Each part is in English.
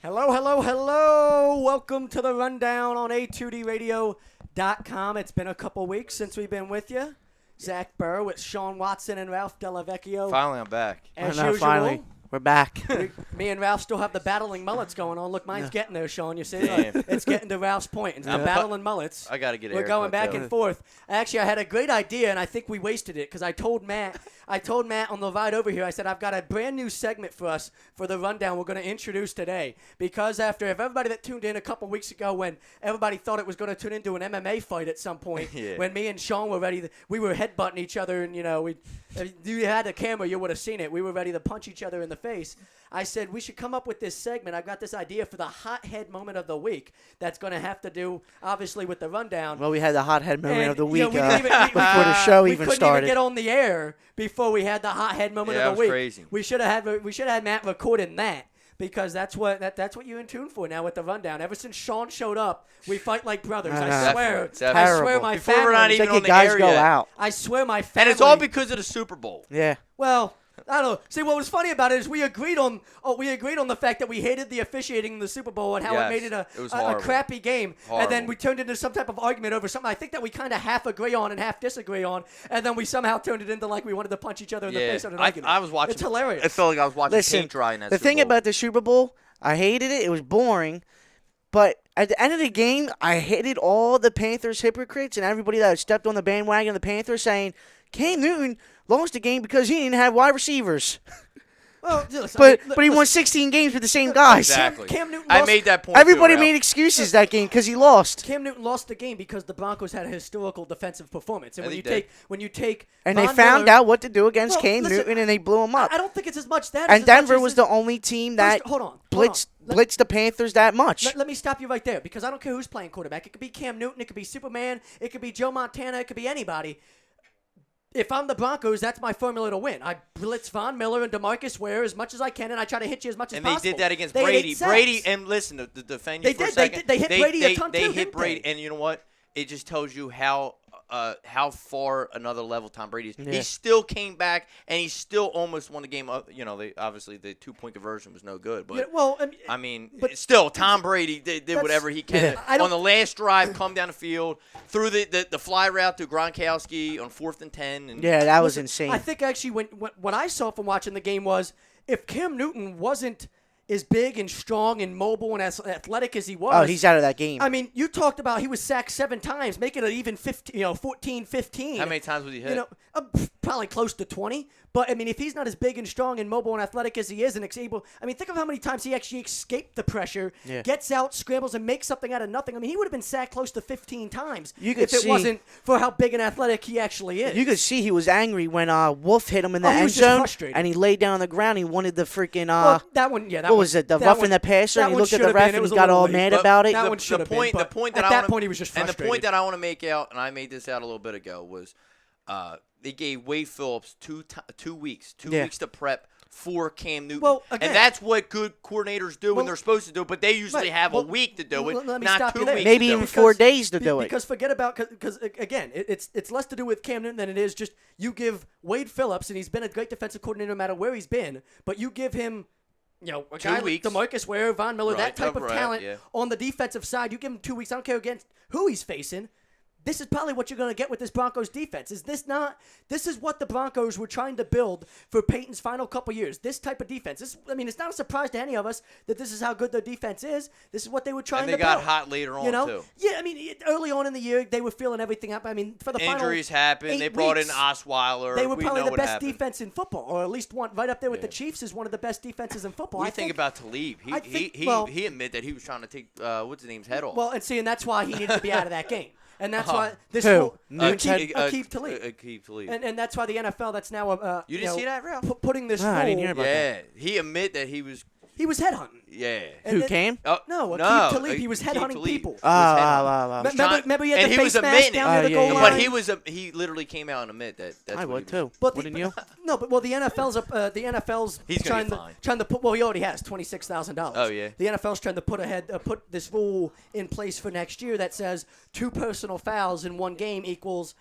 Hello, hello, hello. Welcome to the Rundown on A2DRadio.com. It's been a couple weeks since we've been with you. Zach Burr with Sean Watson and Ralph Delavecchio. Finally, I'm back. As usual. Finally. We're back. Me and Ralph still have the battling mullets going on. Look, mine's getting there, Sean. You see? Damn. It's getting to Ralph's point. It's the battling mullets. I got to get it. We're going back and forth. Actually, I had a great idea, and I think we wasted it because I told Matt on the ride over here, I said, I've got a brand new segment for us for the Rundown we're going to introduce today. Because if everybody that tuned in a couple weeks ago when everybody thought it was going to turn into an MMA fight at some point, when me and Sean were ready, we were headbutting each other, and, if you had a camera, you would have seen it. We were ready to punch each other in the face. I said we should come up with this segment. I've got this idea for the hothead moment of the week that's going to have to do, obviously, with the Rundown. Well, we had the hothead moment of the week before the show even started. We couldn't even get on the air before we had the hothead moment of the week. Crazy. We should have had Matt recording that. Because that's what you're in tune for now with the Rundown. Ever since Sean showed up, we fight like brothers. I swear. I swear my Before family. we're not even like on the guys air go yet. out. I swear my family. And it's all because of the Super Bowl. Yeah. Well, I don't know. See, what was funny about it is we agreed on the fact that we hated the officiating in the Super Bowl and how it made it a crappy game. Horrible. And then we turned into some type of argument over something I think that we kind of half agree on and half disagree on. And then we somehow turned it into like we wanted to punch each other in the face on an argument. I was watching. It's hilarious. It felt like I was watching paint dry in that the Super thing Bowl. about the Super Bowl, I hated it. It was boring. But at the end of the game, I hated all the Panthers hypocrites and everybody that stepped on the bandwagon of the Panthers saying, Cam Newton lost the game because he didn't have wide receivers. Well, listen, But he won 16 games with the same guys. Exactly. Cam Newton I lost- made that point. Everybody too, made excuses that game because he lost. Cam Newton lost the game because the Broncos had a historical defensive performance. And when you take And Von they found Miller, out what to do against Cam listen, Newton, and they blew him up. I don't think it's as much that. And as Denver much as was the only team that hold on. blitzed the Panthers that much. Let me stop you right there because I don't care who's playing quarterback. It could be Cam Newton. It could be Superman. It could be Joe Montana. It could be anybody. If I'm the Broncos, that's my formula to win. I blitz Von Miller and DeMarcus Ware as much as I can, and I try to hit you as much as possible. And they did that against They had Brady. 8 sacks. Brady, and listen, to defend you They for a did. second. They hit Brady a ton, They too, hit didn't Brady, they? and you know what? It just tells you how far another level Tom Brady is. Yeah. He still came back, and he still almost won the game. Obviously the 2-point conversion was no good, but Yeah, well, I mean, but still, Tom Brady did whatever he can. Yeah. I don't- On the last drive, come down the field, threw the fly route to Gronkowski on 4th and 10. And Yeah, that was insane. I think actually what I saw from watching the game was if Cam Newton wasn't as big and strong and mobile and as athletic as he was. Oh, he's out of that game. I mean, you talked about he was sacked 7 times, making it even 14, 15. How many times was he hit? Probably close to 20. But, I mean, if he's not as big and strong and mobile and athletic as he is and able – I mean, think of how many times he actually escaped the pressure, gets out, scrambles, and makes something out of nothing. I mean, he would have been sacked close to 15 times if it wasn't for how big and athletic he actually is. You could see he was angry when Wolf hit him in the he end was just zone, frustrated. and he laid down on the ground. He wanted the freaking that one, yeah. what was it? The roughing the passer, and he looked at the ref and he got all mad about it. That one should have been. The point that at I that wanna, point, he was just frustrated. And the point that I want to make out, and I made this out a little bit ago, was they gave Wade Phillips 2 weeks to prep for Cam Newton. Well, again, and that's what good coordinators do when they're supposed to do it, but they usually have a week to do it, let me not stop 2 you there. weeks. Maybe to do even it. 4 days to do it. Because forget about because again, it's less to do with Cam Newton than it is just you give Wade Phillips, and he's been a great defensive coordinator no matter where he's been, but you give him. A guy like DeMarcus Ware, Von Miller, that type of talent on the defensive side. You give him 2 weeks. I don't care against who he's facing. This is probably what you're going to get with this Broncos defense. Is this not? This is what the Broncos were trying to build for Peyton's final couple years. This type of defense. It's not a surprise to any of us that this is how good their defense is. This is what they were trying to build. And they got hot later on, too. Yeah, I mean, early on in the year, they were feeling everything up. I mean, for the injuries final happened. They brought in Osweiler. They were probably the best happened. defense in football, or at least one right up there with the Chiefs is one of the best defenses in football. What do you think about Talib? He admitted that he was trying to take what's his name's head off. Well, and that's why he needed to be out of that game. And that's why this Akeem Talib. And that's why the NFL that's now you didn't see that, Ralph? Putting this rule. I didn't hear about that. He admitted that he was headhunting. Yeah. Who came? No, Akeem Talib. He was headhunting people. Remember he had the face mask down near the goal line? But he literally came out and admitted that. I would too. Wouldn't you? No, but the NFL's He's trying to put. Well, he already has $26,000. Oh yeah. The NFL's trying to put this rule in place for next year that says 2 personal fouls in one game equals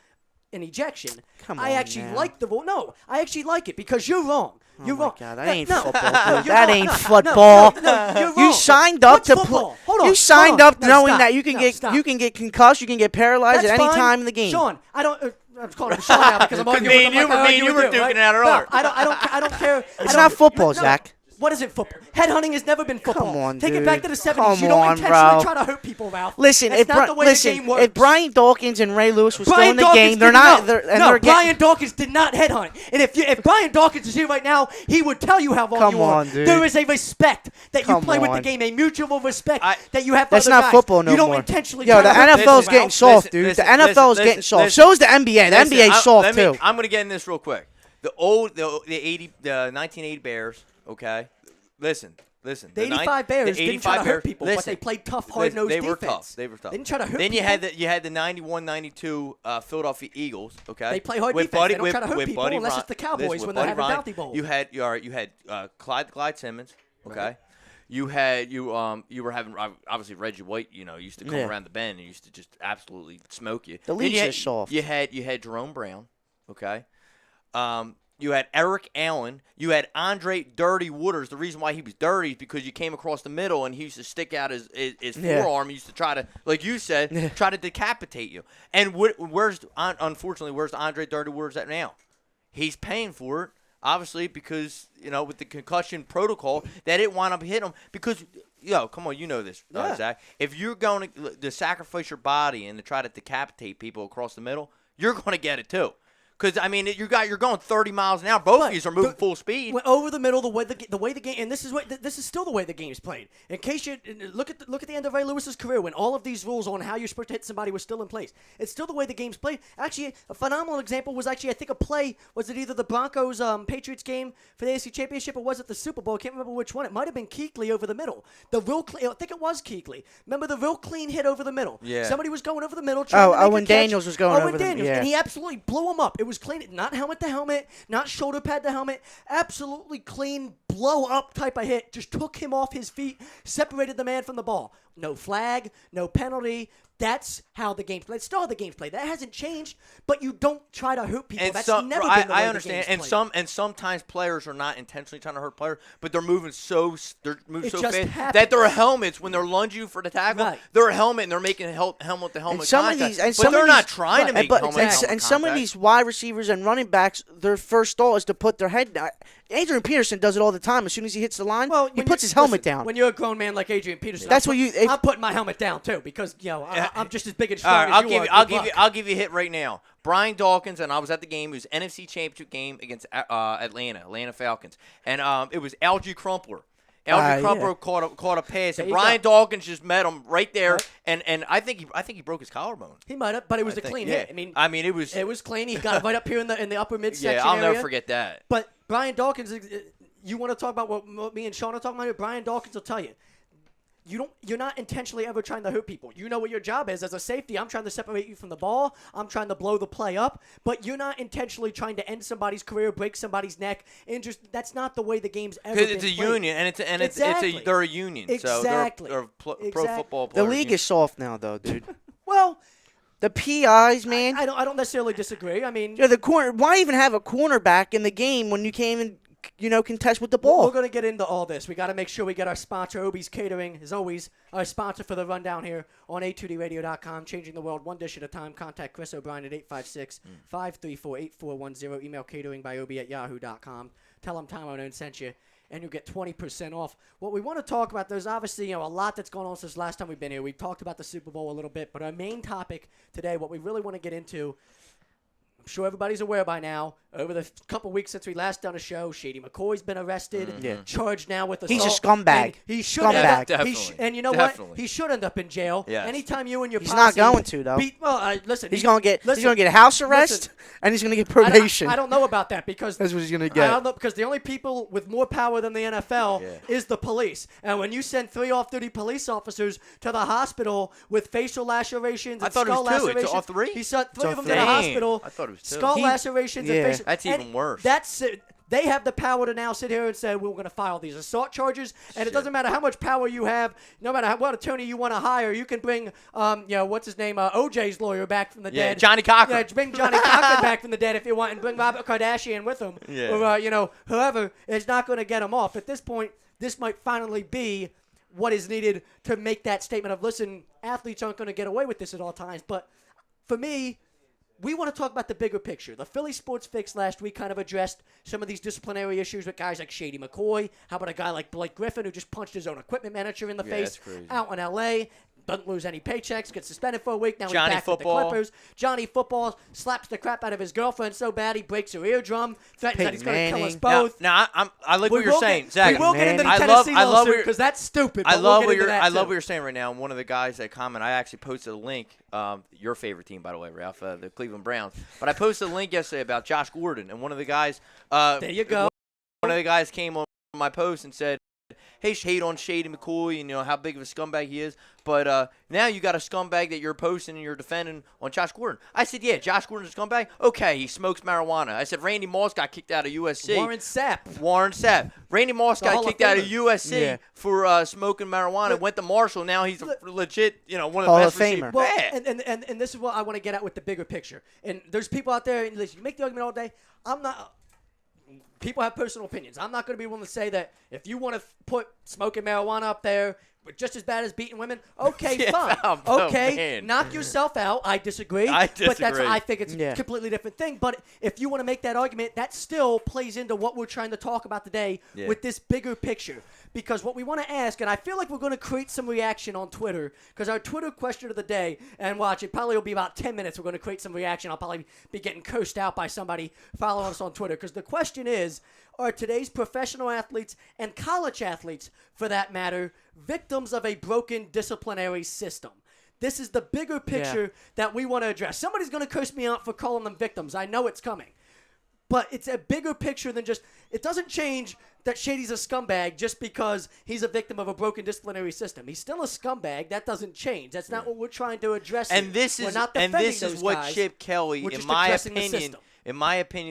an ejection. Come I on actually now. like the rule. No, I actually like it because you're wrong. You're Oh my wrong. God, that No, ain't no, football, no, dude. you're That wrong. ain't No, football. you're You wrong. signed up What's to football? play. Hold on. You signed up No, knowing stop. that you can No, get stop. you can get concussed, you can get paralyzed That's at any fine. time in the game. Sean, I don't. I'm calling him Sean now because I'm arguing with him. me and like I you argue were with you, duking right? it out earlier. No, I don't care. It's not football, Zach. What is it, football? Headhunting has never been football. Come on, Take dude. it back to the 70s. Come You don't on, intentionally bro. try to hurt people, Ralph. Listen, That's not the way the game works. if Brian Dawkins and Ray Lewis were still Brian in the Dawkins game, they're did not. No, Brian Dawkins did not headhunt. And if Brian Dawkins is here right now, he would tell you how wrong Come you are. on, dude. There is a respect that you Come play with the on. game, a mutual respect that you have for That's other not guys. football no You don't more. intentionally Yo, try the to hurt NFL's people, getting Ralph. soft, dude. The NFL's getting soft. So's the NBA. The NBA's soft too. I'm going to get in this real quick. The 1980 Bears, okay? Listen. The 85 Bears didn't try to hurt people, but they played tough, hard-nosed They were defense. tough. They were tough. They didn't try to hurt Then people. you had the 91-92 Philadelphia Eagles. Okay, They play hard with defense. Buddy, They don't try to hurt with people Buddy unless Ron- it's the Cowboys listen, when with they're Buddy having Ryan, Bounty Bowl. You had Clyde Simmons. Okay. Right. You were having obviously Reggie White. Used to come around the bend and used to just absolutely smoke you. The Then league's you had, just soft. You had Jerome Brown. Okay. You had Eric Allen. You had Andre Dirty Wooders. The reason why he was dirty is because you came across the middle and he used to stick out his forearm. He used to try to, like you said, try to decapitate you. And unfortunately, where's Andre Dirty Wooders at now? He's paying for it, obviously, because, with the concussion protocol, that it wound up hitting him. Because, come on, you know this, Zach. If you're going to sacrifice your body and to try to decapitate people across the middle, you're going to get it too. Because you're going 30 miles an hour. Both of you are moving full speed. Went over the middle, the way the game, and this is still the way the game's played. In case you look at the end of Ray Lewis's career, when all of these rules on how you're supposed to hit somebody was still in place, it's still the way the game's played. Actually, a phenomenal example was I think a play. Was it either the Broncos Patriots game for the AFC Championship or was it the Super Bowl? I can't remember which one. It might have been Kuechly over the middle. I think it was Kuechly. Remember the real clean hit over the middle? Yeah. Somebody was going over the middle. Trying to make Owen a catch. Daniels was going over the Daniels, yeah. and he absolutely blew him up. It was clean, not helmet to helmet, not shoulder pad to helmet. Absolutely clean, blow up type of hit. Just took him off his feet, separated the man from the ball. No flag, no penalty. That's how the game's played. It's still how the game's played. That hasn't changed, but you don't try to hurt people. That's never been the way I understand, the game's played. and sometimes players are not intentionally trying to hurt players, but they're moving so It fast just happens. that their helmets, when they're lunging you for the tackle, Right. they're a helmet and they're making helmet to helmet And some of contact. these, and but some they're of not these, trying to make helmet to helmet and some of contact. these wide receivers and running backs, their first thought is to put their head down. Adrian Peterson does it all the time. As soon as he hits the line, he puts his helmet down. When you're a grown man like Adrian Peterson, That's what you. I'm putting my helmet down too because I'm just as big and All strong right, as you are. I'll give you a hit right now. Brian Dawkins, and I was at the game. It was NFC Championship game against Atlanta Falcons, and it was Algie Crumpler. Algie Crumpler caught a pass, and Brian Dawkins just met him right there, and I think he broke his collarbone. He might have, but it was a clean hit. I mean, it was clean. He got it right up here in the upper midsection. Yeah, I'll area. never forget that. But Brian Dawkins, you want to talk about what me and Sean are talking about? Brian Dawkins will tell you. You're not intentionally ever trying to hurt people. You know what your job is as a safety. I'm trying to separate you from the ball. I'm trying to blow the play up. But you're not intentionally trying to end somebody's career, break somebody's neck. That's not the way the game's ever been Because it's a played. union, and Exactly. they're a union, Exactly. so they're pro Exactly. football The players. league is soft now, though, dude. Well, The PIs, man. I don't necessarily disagree. I mean, The corner. Why even have a cornerback in the game when you can't even, contest with the ball? we're going to get into all this. We got to make sure we get our sponsor, Obie's Catering, as always, our sponsor for the rundown here on A2DRadio.com, changing the world one dish at a time. Contact Chris O'Brien at 856-534-8410. Email cateringbyobie@yahoo.com. Tell him Tom O'Neill sent you, and you'll get 20% off. What we want to talk about, there's obviously a lot that's gone on since last time we've been here. We've talked about the Super Bowl a little bit, but our main topic today, what we really want to get into, I'm sure everybody's aware by now, over the couple weeks since we last done a show, Shady McCoy's been arrested, charged now with assault. He's a scumbag. And he should Scumbag. end up, Definitely. and you know Definitely. what? He should end up in jail. Yes. Anytime you and your He's posse not going to, though. listen, He's gonna get listen, house arrest listen. and he's gonna get I probation. don't know about that because That's what he's gonna I get. don't know because the only people with more power than the NFL is the police. And when you send 3 off-duty police officers to the hospital with facial lacerations, and thought it was skull 2. It's lacerations, all 3? he sent 3 of them to the Dang. hospital. I thought it was 2. Skull lacerations and facial. That's even worse. That's it. They have the power to now sit here and say, we're going to file these assault charges, and it doesn't matter how much power you have, no matter what attorney you want to hire, you can bring, what's his name, OJ's lawyer back from the dead. Johnny Cochran. Yeah, bring Johnny Cochran back from the dead if you want, and bring Robert Kardashian with him. Yeah. Or, whoever is not going to get him off. At this point, this might finally be what is needed to make that statement of, listen, athletes aren't going to get away with this at all times. But for me, we want to talk about the bigger picture. The Philly Sports Fix last week kind of addressed some of these disciplinary issues with guys like Shady McCoy. How about a guy like Blake Griffin who just punched his own equipment manager in the face that's crazy. out in L.A., doesn't lose any paychecks, gets suspended for a week. Now Johnny he's back Football. with the Clippers. Johnny Football slaps the crap out of his girlfriend so bad he breaks her eardrum, threatens that he's going to kill us both. Now I like what you're saying, Zach. We will get into the I Tennessee love lawsuit what because that's stupid. I but love we'll what get into you're. that I love too. what you're saying right now. And one of the guys that comment, I actually posted a link. Your favorite team, by the way, Ralph, the Cleveland Browns. But I posted a link yesterday about Josh Gordon, and one of the guys. There you go. One of the guys came on my post and said, hey, hate on Shady McCoy and how big of a scumbag he is. But now you got a scumbag that you're posting and you're defending on Josh Gordon. I said, yeah, Josh Gordon's a scumbag. Okay, he smokes marijuana. I said, Randy Moss got kicked out of USC. Warren Sapp. Randy Moss got kicked out of USC for smoking marijuana. Went to Marshall. Now he's a legit, one of the Hall best of Famer. receivers. Well, Yeah. and this is what I want to get at with the bigger picture. And there's people out there, and listen, you make the argument all day. I'm not. People have personal opinions. I'm not going to be willing to say that if you want to put smoking marijuana up there, but just as bad as beating women, okay, Yeah, fine. oh, Okay, man. knock yourself out. I disagree. But I think it's a completely different thing. But if you want to make that argument, that still plays into what we're trying to talk about today with this bigger picture. Because what we want to ask, and I feel like we're going to create some reaction on Twitter, because our Twitter question of the day, and watch, it probably will be about 10 minutes, we're going to create some reaction. I'll probably be getting cursed out by somebody following us on Twitter. Because the question is, are today's professional athletes and college athletes, for that matter, victims of a broken disciplinary system? This is the bigger picture that we want to address. Somebody's going to curse me out for calling them victims. I know it's coming. But it's a bigger picture than just – it doesn't change that Shady's a scumbag just because he's a victim of a broken disciplinary system. He's still a scumbag. That doesn't change. That's not what we're trying to address And here. this We're is not and defending this is those what guys. Chip Kelly, We're in just my addressing the opinion, system.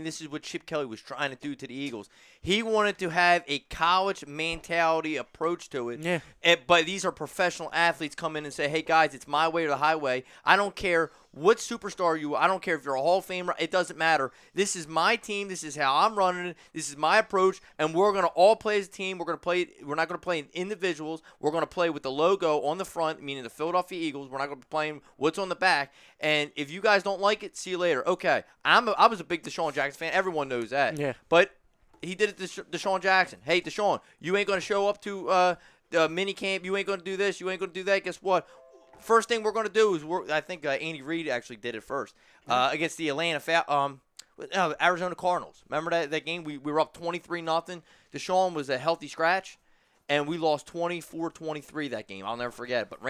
this is what Chip Kelly was trying to do to the Eagles. He wanted to have a college mentality approach to it. Yeah. But these are professional athletes come in and say, hey, guys, it's my way or the highway. I don't care what superstar you are. I don't care if you're a Hall of Famer. It doesn't matter. This is my team. This is how I'm running it. This is my approach. And we're going to all play as a team. We're going to play. We're not going to play in individuals. We're going to play with the logo on the front, meaning the Philadelphia Eagles. We're not going to be playing what's on the back. And if you guys don't like it, see you later. Okay. I was a big Deshaun Jackson fan. Everyone knows that. Yeah. But he did it to Deshaun Jackson. Hey, Deshaun, you ain't going to show up to the mini camp. You ain't going to do this. You ain't going to do that. Guess what? First thing we're going to do is I think Andy Reid actually did it first against the Arizona Cardinals. Remember that game? We were up 23-0. Deshaun was a healthy scratch, and we lost 24-23 that game. I'll never forget it. But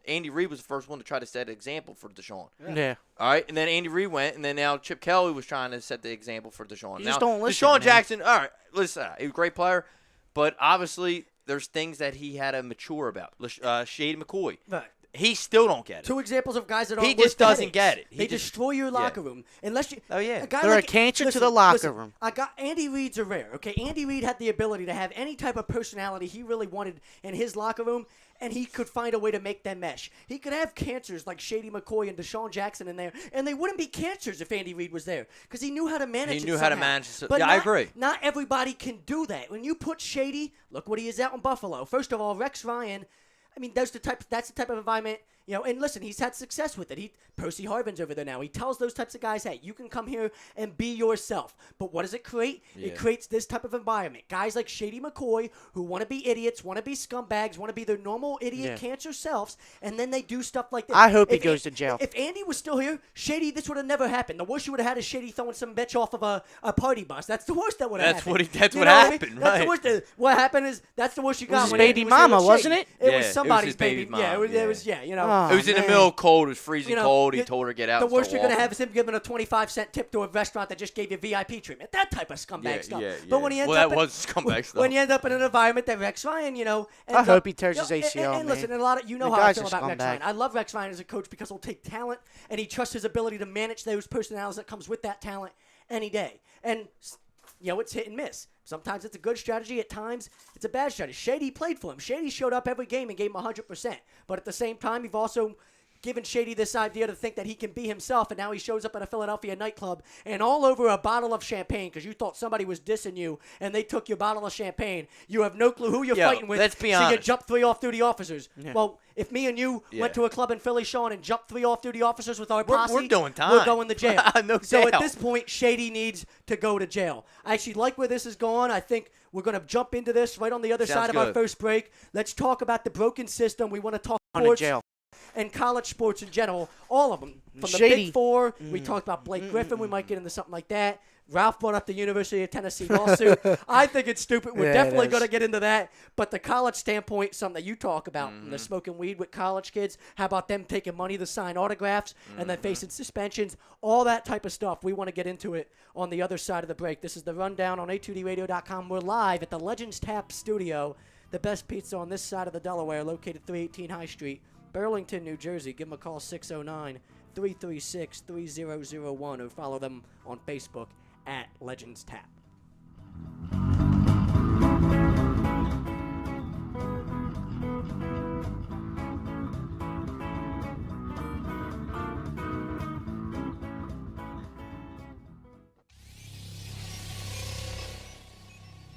Andy Reid was the first one to try to set an example for Deshaun. Yeah. All right, and then Andy Reid went, and then now Chip Kelly was trying to set the example for Deshaun. You now, just don't listen, Deshaun man. Jackson, all right, listen, he was a great player, but obviously there's things that he had to mature about. Shady McCoy. Right. He still don't get it. Two examples of guys that aren't He just worth the doesn't headaches. get it. They destroy your locker room. Unless you, Oh, yeah. a guy They're like, a cancer to listen, the locker listen, room. I got Andy Reid's are rare. Okay, Andy Reid had the ability to have any type of personality he really wanted in his locker room, and he could find a way to make them mesh. He could have cancers like Shady McCoy and Deshaun Jackson in there, and they wouldn't be cancers if Andy Reid was there because he knew how to manage it. He knew how to somehow. manage it. But Yeah, I agree. Not everybody can do that. When you put Shady, look what he is out in Buffalo. First of all, Rex Ryan. I mean, that's the type of environment, and listen, he's had success with it. Percy Harvin's over there now. He tells those types of guys, hey, you can come here and be yourself. But what does it create? Yeah. It creates this type of environment. Guys like Shady McCoy who want to be idiots, want to be scumbags, want to be their normal idiot cancer selves, and then they do stuff like this. I hope he goes to jail. If Andy was still here, Shady, this would have never happened. The worst you would have had is Shady throwing some bitch off of a party bus. That's the worst that would have happened. That's You what know I mean? happened, That's the right. worst. What happened is that's the worst you got. his when baby Andy was here mama, with wasn't Shady. it? It Yeah, was it somebody's was his baby Yeah, mom, it was. yeah. Oh, It was in the man. middle of cold. It was freezing cold. He you- told her to get out. The and worst start you're going to walking. have is him giving a 25-cent tip to a restaurant that just gave you VIP treatment. That type of scumbag stuff. But when he ends that up was scumbag stuff. when you end up in an environment that Rex Ryan, ends I hope up- he tears his ACL, And listen, man. a lot of The how I guy's feel a about Rex scumbag. Ryan. I love Rex Ryan as a coach because he'll take talent and he trusts his ability to manage those personalities that comes with that talent any day. And it's hit and miss. Sometimes it's a good strategy. At times, it's a bad strategy. Shady played for him. Shady showed up every game and gave him 100%. But at the same time, you've also given Shady this idea to think that he can be himself, and now he shows up at a Philadelphia nightclub and all over a bottle of champagne because you thought somebody was dissing you, and they took your bottle of champagne. You have no clue who you're fighting with, let's be so honest. you jump 3 off-duty officers. Yeah. Well, if me and you went to a club in Philly, Sean, and jumped 3 off-duty officers with our posse, we're doing time. We're going to jail. No So doubt. at this point, Shady needs to go to jail. I actually like where this is going. I think we're going to jump into this right on the other side of our first break. Let's talk about the broken system. We want to talk sports and college sports in general, all of them. From the Big Four, we talked about Blake Griffin. We might get into something like that. Ralph brought up the University of Tennessee lawsuit. I think it's stupid. We're definitely going to get into that. But the college standpoint, something that you talk about, the smoking weed with college kids, how about them taking money to sign autographs and then facing suspensions, all that type of stuff. We want to get into it on the other side of the break. This is the Rundown on A2DRadio.com. We're live at the Legends Tap Studio, the best pizza on this side of the Delaware, located 318 High Street, Burlington, New Jersey. Give them a call, 609-336-3001, or follow them on Facebook at Legends Tap.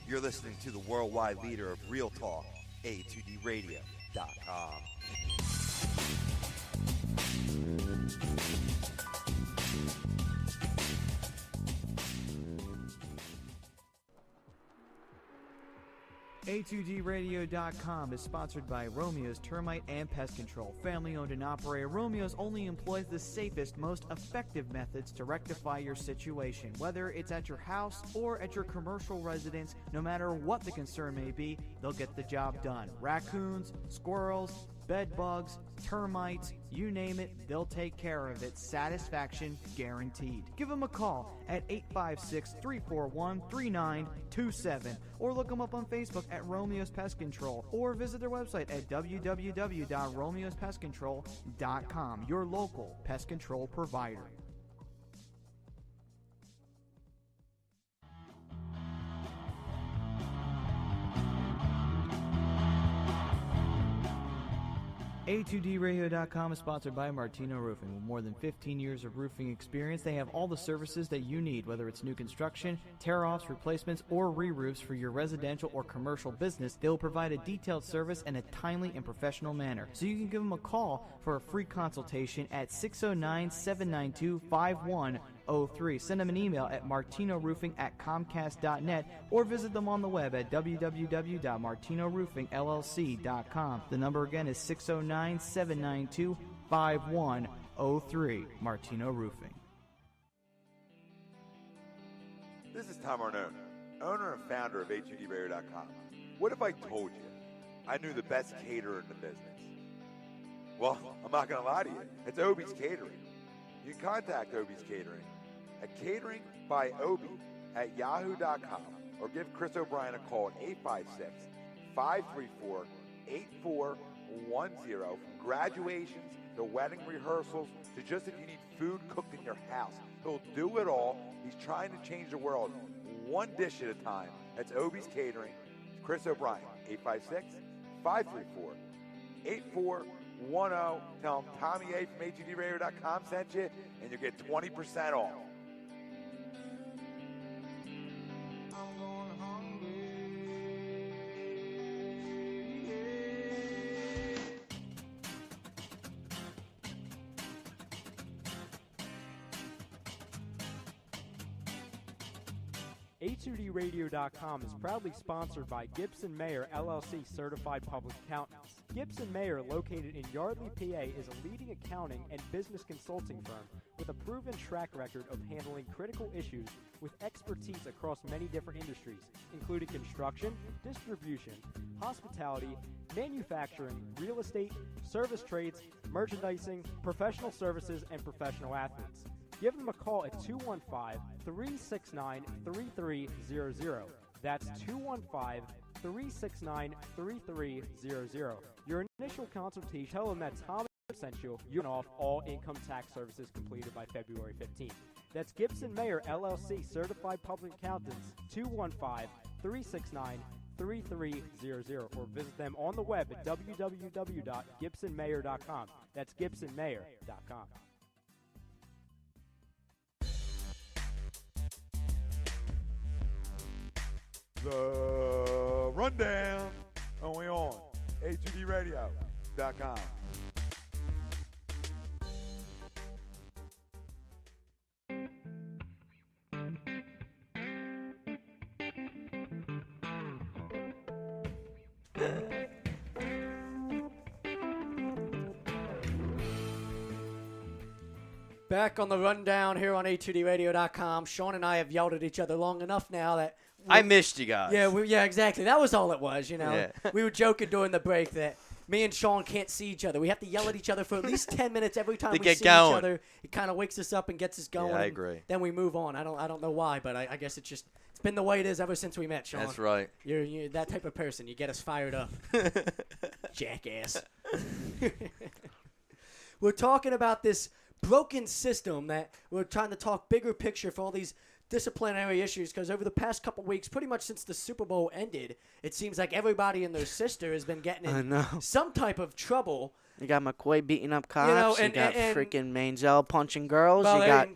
You're listening to the worldwide leader of Real Talk, A2DRadio.com. A2DRadio.com is sponsored by Romeo's Termite and Pest Control. Family owned and operated, Romeo's only employs the safest, most effective methods to rectify your situation. Whether it's at your house or at your commercial residence, no matter what the concern may be, they'll get the job done. Raccoons, squirrels, bed bugs, termites, you name it, they'll take care of it. Satisfaction guaranteed. Give them a call at 856-341-3927 or look them up on Facebook at Romeo's Pest Control or visit their website at www.romeospestcontrol.com, your local pest control provider. A2DRadio.com is sponsored by Martino Roofing. With more than 15 years of roofing experience, they have all the services that you need, whether it's new construction, tear-offs, replacements, or re-roofs for your residential or commercial business. They will provide a detailed service in a timely and professional manner. So you can give them a call for a free consultation at 609-792-5103. Send them an email at martinoroofing@comcast.net or visit them on the web at www.martinoroofingllc.com. The number again is 609-792-5103. Martino Roofing. This is Tom Arnone, owner and founder of A2DRadio.com. What if I told you I knew the best caterer in the business? Well, I'm not going to lie to you. It's Obie's Catering. You can contact Obie's Catering at cateringbyobie@yahoo.com or give Chris O'Brien a call at 856-534-8410. From graduations to wedding rehearsals to just if you need food cooked in your house. He'll do it all. He's trying to change the world one dish at a time. That's Obie's Catering. Chris O'Brien, 856-534-8410. Tell him Tommy A from A2DRadio.com sent you, and you'll get 20% off. A2DRadio.com is proudly sponsored by Gibson Mayer LLC Certified Public Accountants. Gibson Mayer, located in Yardley, PA, is a leading accounting and business consulting firm with a proven track record of handling critical issues with expertise across many different industries, including construction, distribution, hospitality, manufacturing, real estate, service trades, merchandising, professional services, and professional athletes. Give them a call at 215-369-3300. That's 215-369-3300. Your initial consultation, tell them that Tom sent you. You're off all income tax services completed by February 15th. That's Gibson Mayer LLC Certified Public Accountants, 215-369-3300, or visit them on the web at www.gibsonmayer.com. That's gibsonmayer.com. The Rundown, only on a2dradio.com. Back on the rundown here on a2dradio.com. Sean and I have yelled at each other long enough now that I missed you guys. yeah, exactly. That was all it was, you know. Yeah. We were joking during the break that me and Sean can't see each other. We have to yell at each other for at least 10 minutes every time To we get see going. each other. It kind of wakes us up and gets us going. Yeah, I and agree. Then we move on. I don't know why, but I guess it's been the way it is ever since we met, Sean. That's right. You're that type of person. You get us fired up. Jackass. We're talking about this broken system that we're trying to talk bigger picture for all these disciplinary issues, because over the past couple weeks, pretty much since the Super Bowl ended, it seems like everybody and their sister has been getting in some type of trouble. You got McCoy beating up cops. You got and freaking Manziel punching girls. Well, you got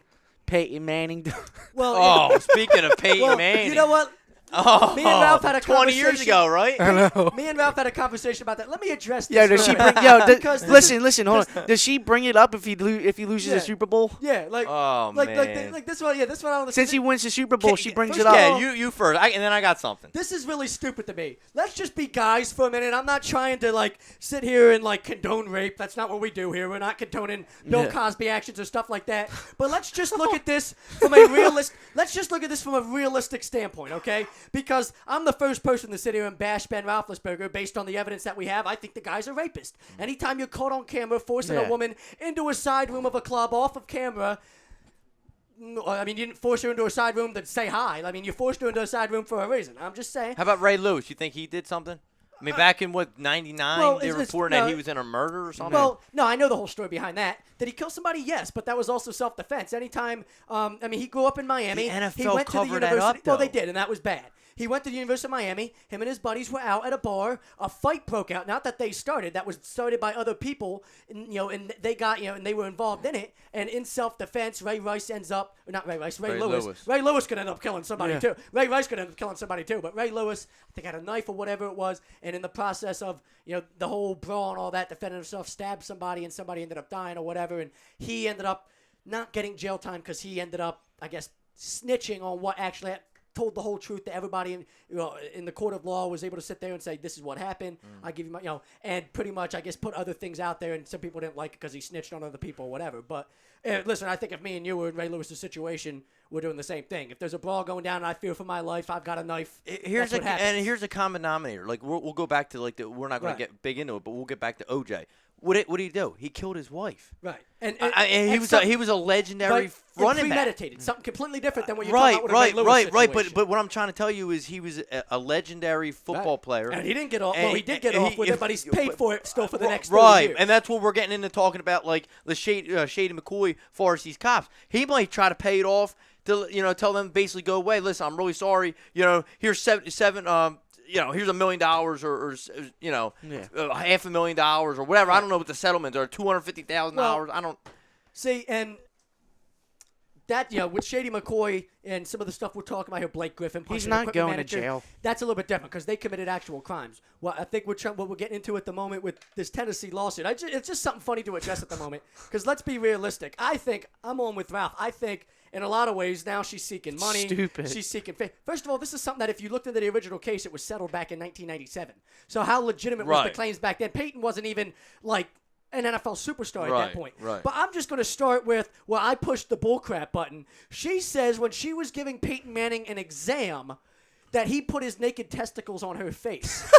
Peyton Manning. Well, Oh, speaking of Peyton well, Manning. you know what? Oh, Me and Ralph had a 20 years conversation. ago, right? I know. Me and Ralph had a conversation about that. Let me address this. Yo, does real she quick. bring? Yo, Because this listen, hold on. Does she bring it up if he loses Yeah. the Super Bowl? Yeah, like, Oh, like man. this one. Yeah, this one. I don't Since he wins the Super Bowl, she brings first it up. of all- Yeah, you first. And then I got something. This is really stupid to me. Let's just be guys for a minute. I'm not trying to like sit here and like condone rape. That's not what we do here. We're not condoning Bill Yeah. Cosby actions or stuff like that. But let's just look at this from a realistic standpoint, okay? Because I'm the first person to sit here and bash Ben Roethlisberger based on the evidence that we have. I think the guy's a rapist. Anytime you're caught on camera forcing Yeah. a woman into a side room of a club off of camera. I mean, you didn't force her into a side room to say hi. I mean, you forced her into a side room for a reason. I'm just saying. How about Ray Lewis? You think he did something? I mean, back in, 99, well, they were it's- reporting no, that he was in a murder or something? Well, no, I know the whole story behind that. Did he kill somebody? Yes, but that was also self-defense. Anytime, I mean, he grew up in Miami. The NFL he went to the covered that university. up, Well, they though. did, and that was bad. He went to the University of Miami. Him and his buddies were out at a bar. A fight broke out. Not that they started. That was started by other people. And, and they got, and they were involved in it. And in self-defense, Ray Lewis. Ray Lewis. Ray Lewis could end up killing somebody too. Ray Rice could end up killing somebody too. But Ray Lewis, I think, had a knife or whatever it was. And in the process of, the whole brawl and all that, defending himself, stabbed somebody, and somebody ended up dying or whatever. And he ended up not getting jail time because he ended up, I guess, snitching on what actually told the whole truth to everybody in the court of law, was able to sit there and say, this is what happened. I give you my, and pretty much, I guess, put other things out there, and some people didn't like it because he snitched on other people or whatever. But listen, I think if me and you were in Ray Lewis' situation, we're doing the same thing. If there's a brawl going down and I fear for my life, I've got a knife. Here's That's what happens. here's a common denominator. Like we'll go back to we're not going Right. to get big into it, but we'll get back to OJ. What did he do? He killed his wife. Right. And he was a legendary running back. premeditated, something completely different than what you're talking about with a Ray Lewis Right. situation. But what I'm trying to tell you is he was a legendary football player. And he didn't get off. And Well, he did get off with it, but he's paid for it still for the next 30 Right, years. and that's what we're getting into talking about, like the Shady McCoy, far as these cops. He might try to pay it off to tell them basically go away. Listen, I'm really sorry. Here's here's $1 million or $500,000 or whatever. I don't know what the settlements are. $250,000. I don't. See, and that, with Shady McCoy and some of the stuff we're talking about here, Blake Griffin, He's punching not equipment going to manager, jail. That's a little bit different because they committed actual crimes. Well, I think what we're getting into at the moment with this Tennessee lawsuit, it's just something funny to address at the moment because let's be realistic. I think I'm on with Ralph. I think in a lot of ways now she's seeking money. Stupid. She's seeking First of all, this is something that if you looked into the original case, it was settled back in 1997. So how legitimate was the Right. claims back then? Peyton wasn't even like an NFL superstar at that Right, point. right. But I'm just going to start with, I pushed the bullcrap button. She says when she was giving Peyton Manning an exam that he put his naked testicles on her face.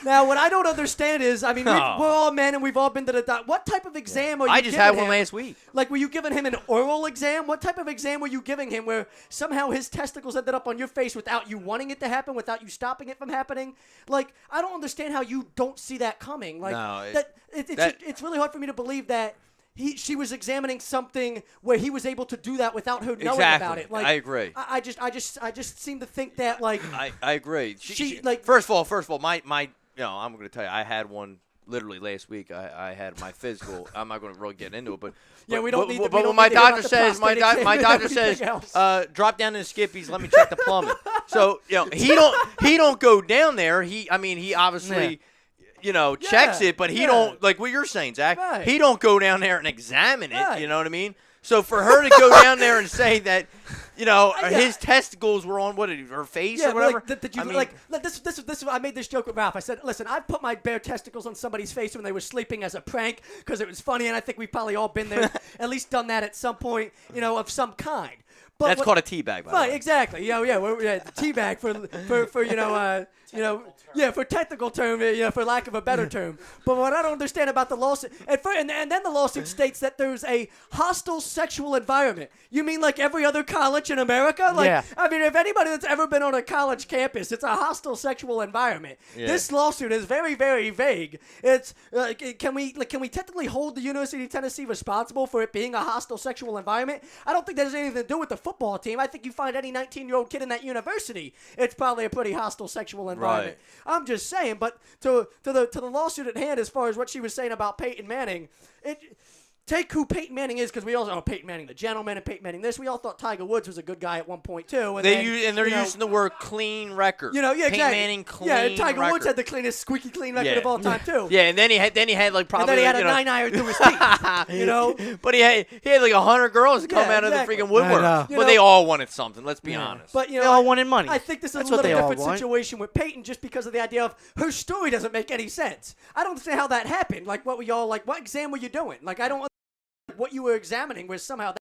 Now, what I don't understand is, I mean, we're all men and we've all been to the doctor. What type of exam are you I just giving had one him? last week. Like, were you giving him an oral exam? What type of exam were you giving him where somehow his testicles ended up on your face without you wanting it to happen, without you stopping it from happening? Like, I don't understand how you don't see that coming. Like, No, it's really hard for me to believe that she was examining something where he was able to do that without her knowing about it. Like, I agree. I just seem to think that like I agree. she like first of all, my I'm going to tell you, I had one literally last week. I had my physical. I'm not going to really get into it, but yeah, we don't need. But we don't my need to hear doctor about the says, my prostate exam doctor and everything says, else. drop down to the skippies. Let me check the plumbing. So he don't go down there. He obviously. Checks it, but he don't, like what you're saying, Zach. Right. He don't go down there and examine it. Right. You know what I mean? So for her to go down there and say that, his testicles were on her face or whatever. I made this joke with Ralph. I said, listen, I've put my bare testicles on somebody's face when they were sleeping as a prank because it was funny, and I think we've probably all been there, at least done that at some point, of some kind. But that's called a teabag, by the way. Right, exactly. The teabag for technical term, for lack of a better term. But what I don't understand about the lawsuit, and then the lawsuit states that there's a hostile sexual environment. You mean like every other college in America? Like, Yeah. I mean, if anybody that's ever been on a college campus, it's a hostile sexual environment. Yeah. This lawsuit is very, very vague. It's can we technically hold the University of Tennessee responsible for it being a hostile sexual environment? I don't think that has anything to do with the football team. I think you find any 19-year-old kid in that university, it's probably a pretty hostile sexual environment. Right. I'm just saying, but to the lawsuit at hand, as far as what she was saying about Peyton Manning, take who Peyton Manning is, because we all know Peyton Manning the gentleman and Peyton Manning this. We all thought Tiger Woods was a good guy at one point too. And They're using the word clean record. Exactly. Peyton Manning clean Yeah, Tiger record. Woods had the cleanest, squeaky clean record of all time too. Yeah, and then he had like probably And then he had a 9-iron through his teeth. But he had like 100 girls come out exactly. of the freaking woodwork. I know. But they all wanted something. Let's be honest. But They all wanted money. I think this is That's a what little they all different want. situation with Peyton, just because of the idea of her story doesn't make any sense. I don't understand how that happened. Like, what exam were you doing? Like, I don't understand what you were examining was somehow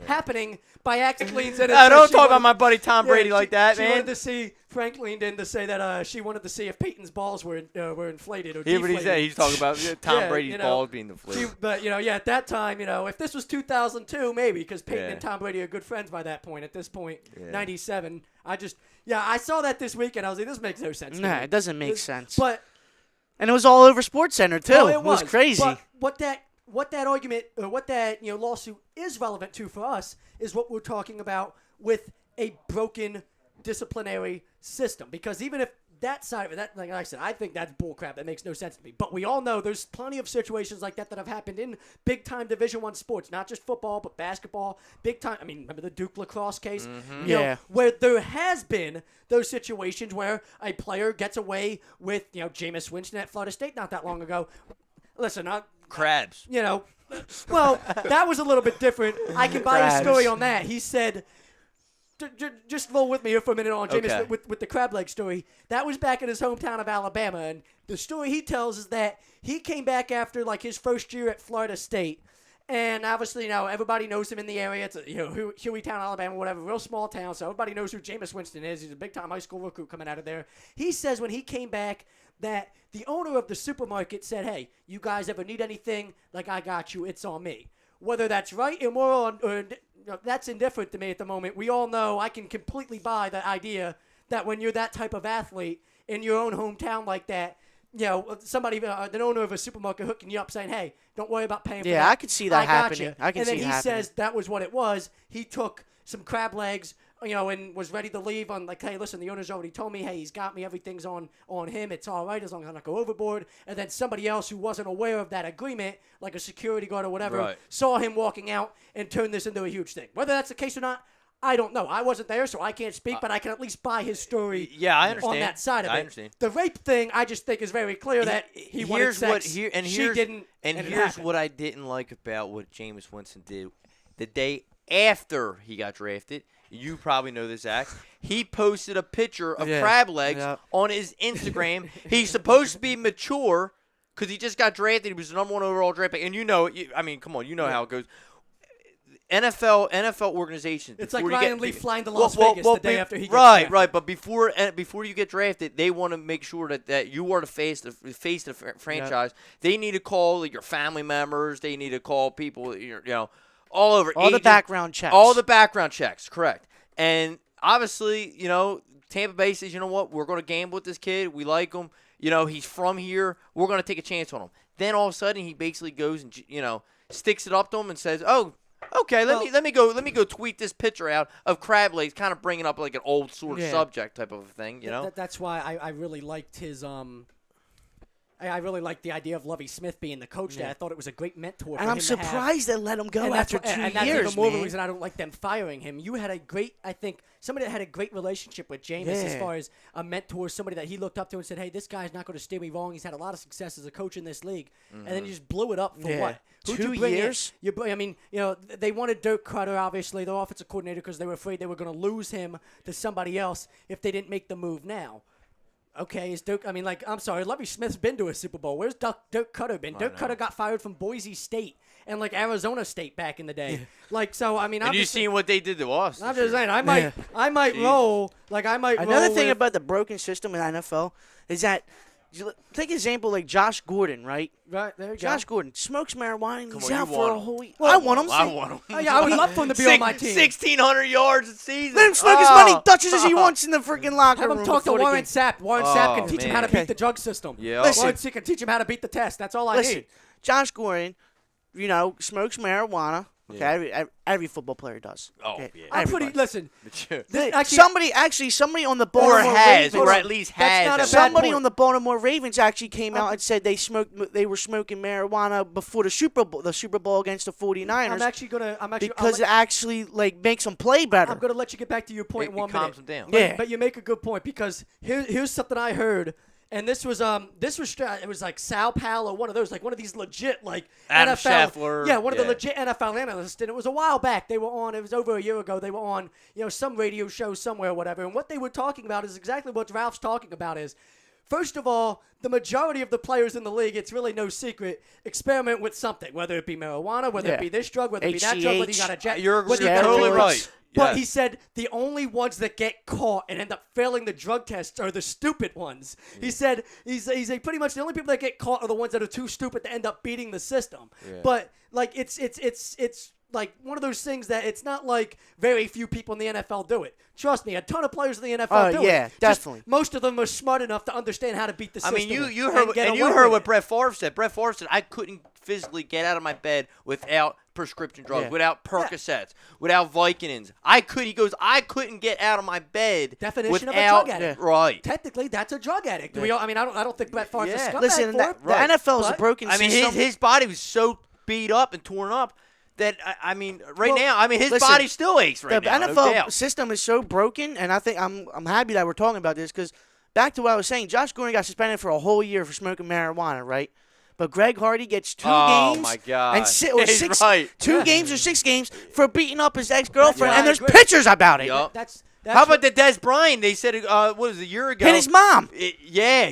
happening by accidentally. Don't talk about my buddy Tom Brady like that, she man. wanted to see, Frank leaned in to say that she wanted to see if Peyton's balls were inflated or Hear deflated. what he said. He's talking about Tom Brady's balls being deflated. But at that time, if this was 2002, maybe, because Peyton Yeah. and Tom Brady are good friends by that point. At this point, Yeah. 97. I saw that this weekend. I was like, this makes no sense. to Nah, me. it doesn't make sense. But And it was all over SportsCenter too. oh, It was crazy. But what that argument or what that lawsuit is relevant to for us is what we're talking about with a broken disciplinary system. Because even if that side of it, like I said, I think that's bullcrap. That makes no sense to me. But we all know there's plenty of situations like that have happened in big-time Division I sports, not just football, but basketball. Big-time. I mean, remember the Duke lacrosse case? Mm-hmm. Yeah. Where there has been those situations where a player gets away with, Jameis Winston at Florida State not that long ago. Listen, Crabs. well, that was a little bit different. I can buy a story on that. He said, just roll with me here for a minute on Jameis Okay. with the crab leg story. That was back in his hometown of Alabama, and the story he tells is that he came back after like his first year at Florida State. And obviously, everybody knows him in the area. It's Hueytown, Alabama, whatever, real small town. So everybody knows who Jameis Winston is. He's a big-time high school recruit coming out of there. He says when he came back that the owner of the supermarket said, hey, you guys ever need anything? Like, I got you. It's on me. Whether that's right, immoral, or that's indifferent to me at the moment. We all know I can completely buy the idea that when you're that type of athlete in your own hometown like that, somebody, the owner of a supermarket hooking you up saying, hey, don't worry about paying for that. Yeah, I could see that I got happening. you. I can and see then it he happening. says that was what it was. He took some crab legs, and was ready to leave on like, hey, listen, the owner's already told me, hey, he's got me. Everything's on him. It's all right as long as I don't go overboard. And then somebody else who wasn't aware of that agreement, like a security guard or whatever, Right. saw him walking out and turned this into a huge thing. Whether that's the case or not, I don't know. I wasn't there, so I can't speak, but I can at least buy his story. Yeah, I understand. On that side of it. I understand. The rape thing, I just think is very clear that he wanted sex. She didn't. And it here's happened. what I didn't like about what Jameis Winston did. The day after he got drafted, you probably know this, Zach, he posted a picture of crab legs on his Instagram. He's supposed to be mature because he just got drafted. He was the number 1 overall draft pick. And come on, you know how it goes. NFL organizations. It's like Ryan Leaf flying to Las Vegas the day after he gets right, drafted. right. But before you get drafted, they want to make sure that you are the face of the franchise. They need to call your family members. They need to call people. All over. All the background checks. All the background checks. Correct. And obviously, Tampa Bay says, you know what? We're going to gamble with this kid. We like him. he's from here. We're going to take a chance on him. Then all of a sudden he basically goes and sticks it up to him and says, "Oh, okay, let me go tweet this picture out of crab legs," kind of bringing up like an old sort of subject type of a thing, That's why I really liked his I really liked the idea of Lovie Smith being the coach there. I thought it was a great mentor for And I'm him surprised they let him go after 2 years, and that's even more man. the reason I don't like them firing him. You had somebody that had a great relationship with Jameis as far as a mentor, somebody that he looked up to and said, "Hey, this guy's not going to steer me wrong. He's had a lot of success as a coach in this league." And then you just blew it up for what? Who'd 2 you bring years? They wanted Dirk Cutter, obviously, their offensive coordinator, because they were afraid they were going to lose him to somebody else if they didn't make the move now. Okay, is Dirk? I'm sorry, Lovie Smith's been to a Super Bowl. Where's Dirk Cutter been? Dirk Cutter got fired from Boise State and Arizona State back in the day. And you seen what they did to us? I'm just saying, I might roll. Another thing about the broken system in NFL is that take an example like Josh Gordon, right? Right there, you Josh go. Gordon smokes marijuana and he's on, out you for want a him. whole year. Well, I want him. I want him. Oh, yeah, I would love for him to be on my team. 1,600 yards a season. Let him smoke as many Dutches as he wants in the freaking locker Have room. him talk to before the Warren game. Sapp. Warren Sapp can Oh, teach him man. how to Okay. beat the drug system. Yeah. Listen. Warren Sapp can teach him how to beat the test. That's all I Listen, need. Josh Gordon, smokes marijuana. Okay, every football player does. Oh, okay? yeah. I'm pretty. Everybody. Listen. Somebody on the Or Baltimore has, Ravens, or at least That's has. not a at bad somebody point. on the Baltimore Ravens actually came out and said they were smoking marijuana before the Super Bowl against the 49ers. Because it actually makes them play better. I'm gonna let you get back to your point in 1 minute. calms them down. Yeah. But you make a good point because here's something I heard. And this was it was like Sao Paulo, one of those, one of these legit Adam NFL, Scheffler. one of the legit NFL analysts, and it was a while back. They were on. It was over a year ago. They were on some radio show somewhere, or whatever. And what they were talking about is exactly what Ralph's talking about. Is first of all, the majority of the players in the league, it's really no secret, experiment with something, whether it be marijuana, whether it be this drug, whether it be that drug, whether you got a jet. You're whether you got totally drugs. right. But Yeah. he said the only ones that get caught and end up failing the drug tests are the stupid ones. He said he's pretty much the only people that get caught are the ones that are too stupid to end up beating the system. Yeah. But it's like one of those things that it's not like very few people in the NFL do it. Trust me, a ton of players in the NFL do it. Yeah, definitely. Just most of them are smart enough to understand how to beat the system. you heard what Brett Favre said. Brett Favre said, "I couldn't physically get out of my bed without prescription drugs, without Percocets, without Vicodins. He goes, I couldn't get out of my bed Definition without, of a drug addict. Right. Technically, that's a drug addict. I don't think Brett Favre's a scumbag Listen, for the it. NFL is a broken I mean, system. his body was so beat up and torn up that his body still aches right now. The no NFL doubt. system is so broken, and I think I'm happy that we're talking about this because back to what I was saying, Josh Gordon got suspended for a whole year for smoking marijuana, right? But Greg Hardy gets 2 games. Oh my God! And He's right. 2 games or 6 games for beating up his ex-girlfriend, Yeah, and there's I agree. pictures about it. Yup. That's How about the Des Bryant? They said, what was it, a year ago? Hit his mom. Hit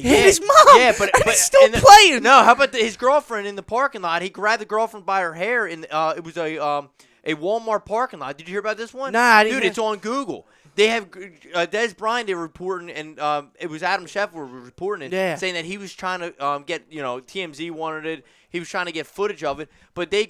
his mom. Yeah, but he's still and playing. No, how about his girlfriend in the parking lot? He grabbed the girlfriend by her hair, and it was a Walmart parking lot. Did you hear about this one? Nah, I didn't Dude, hear. it's on Google. They have Des Bryant. They were reporting, and it was Adam Scheffler reporting it, saying that he was trying to get, TMZ wanted it. He was trying to get footage of it, but Des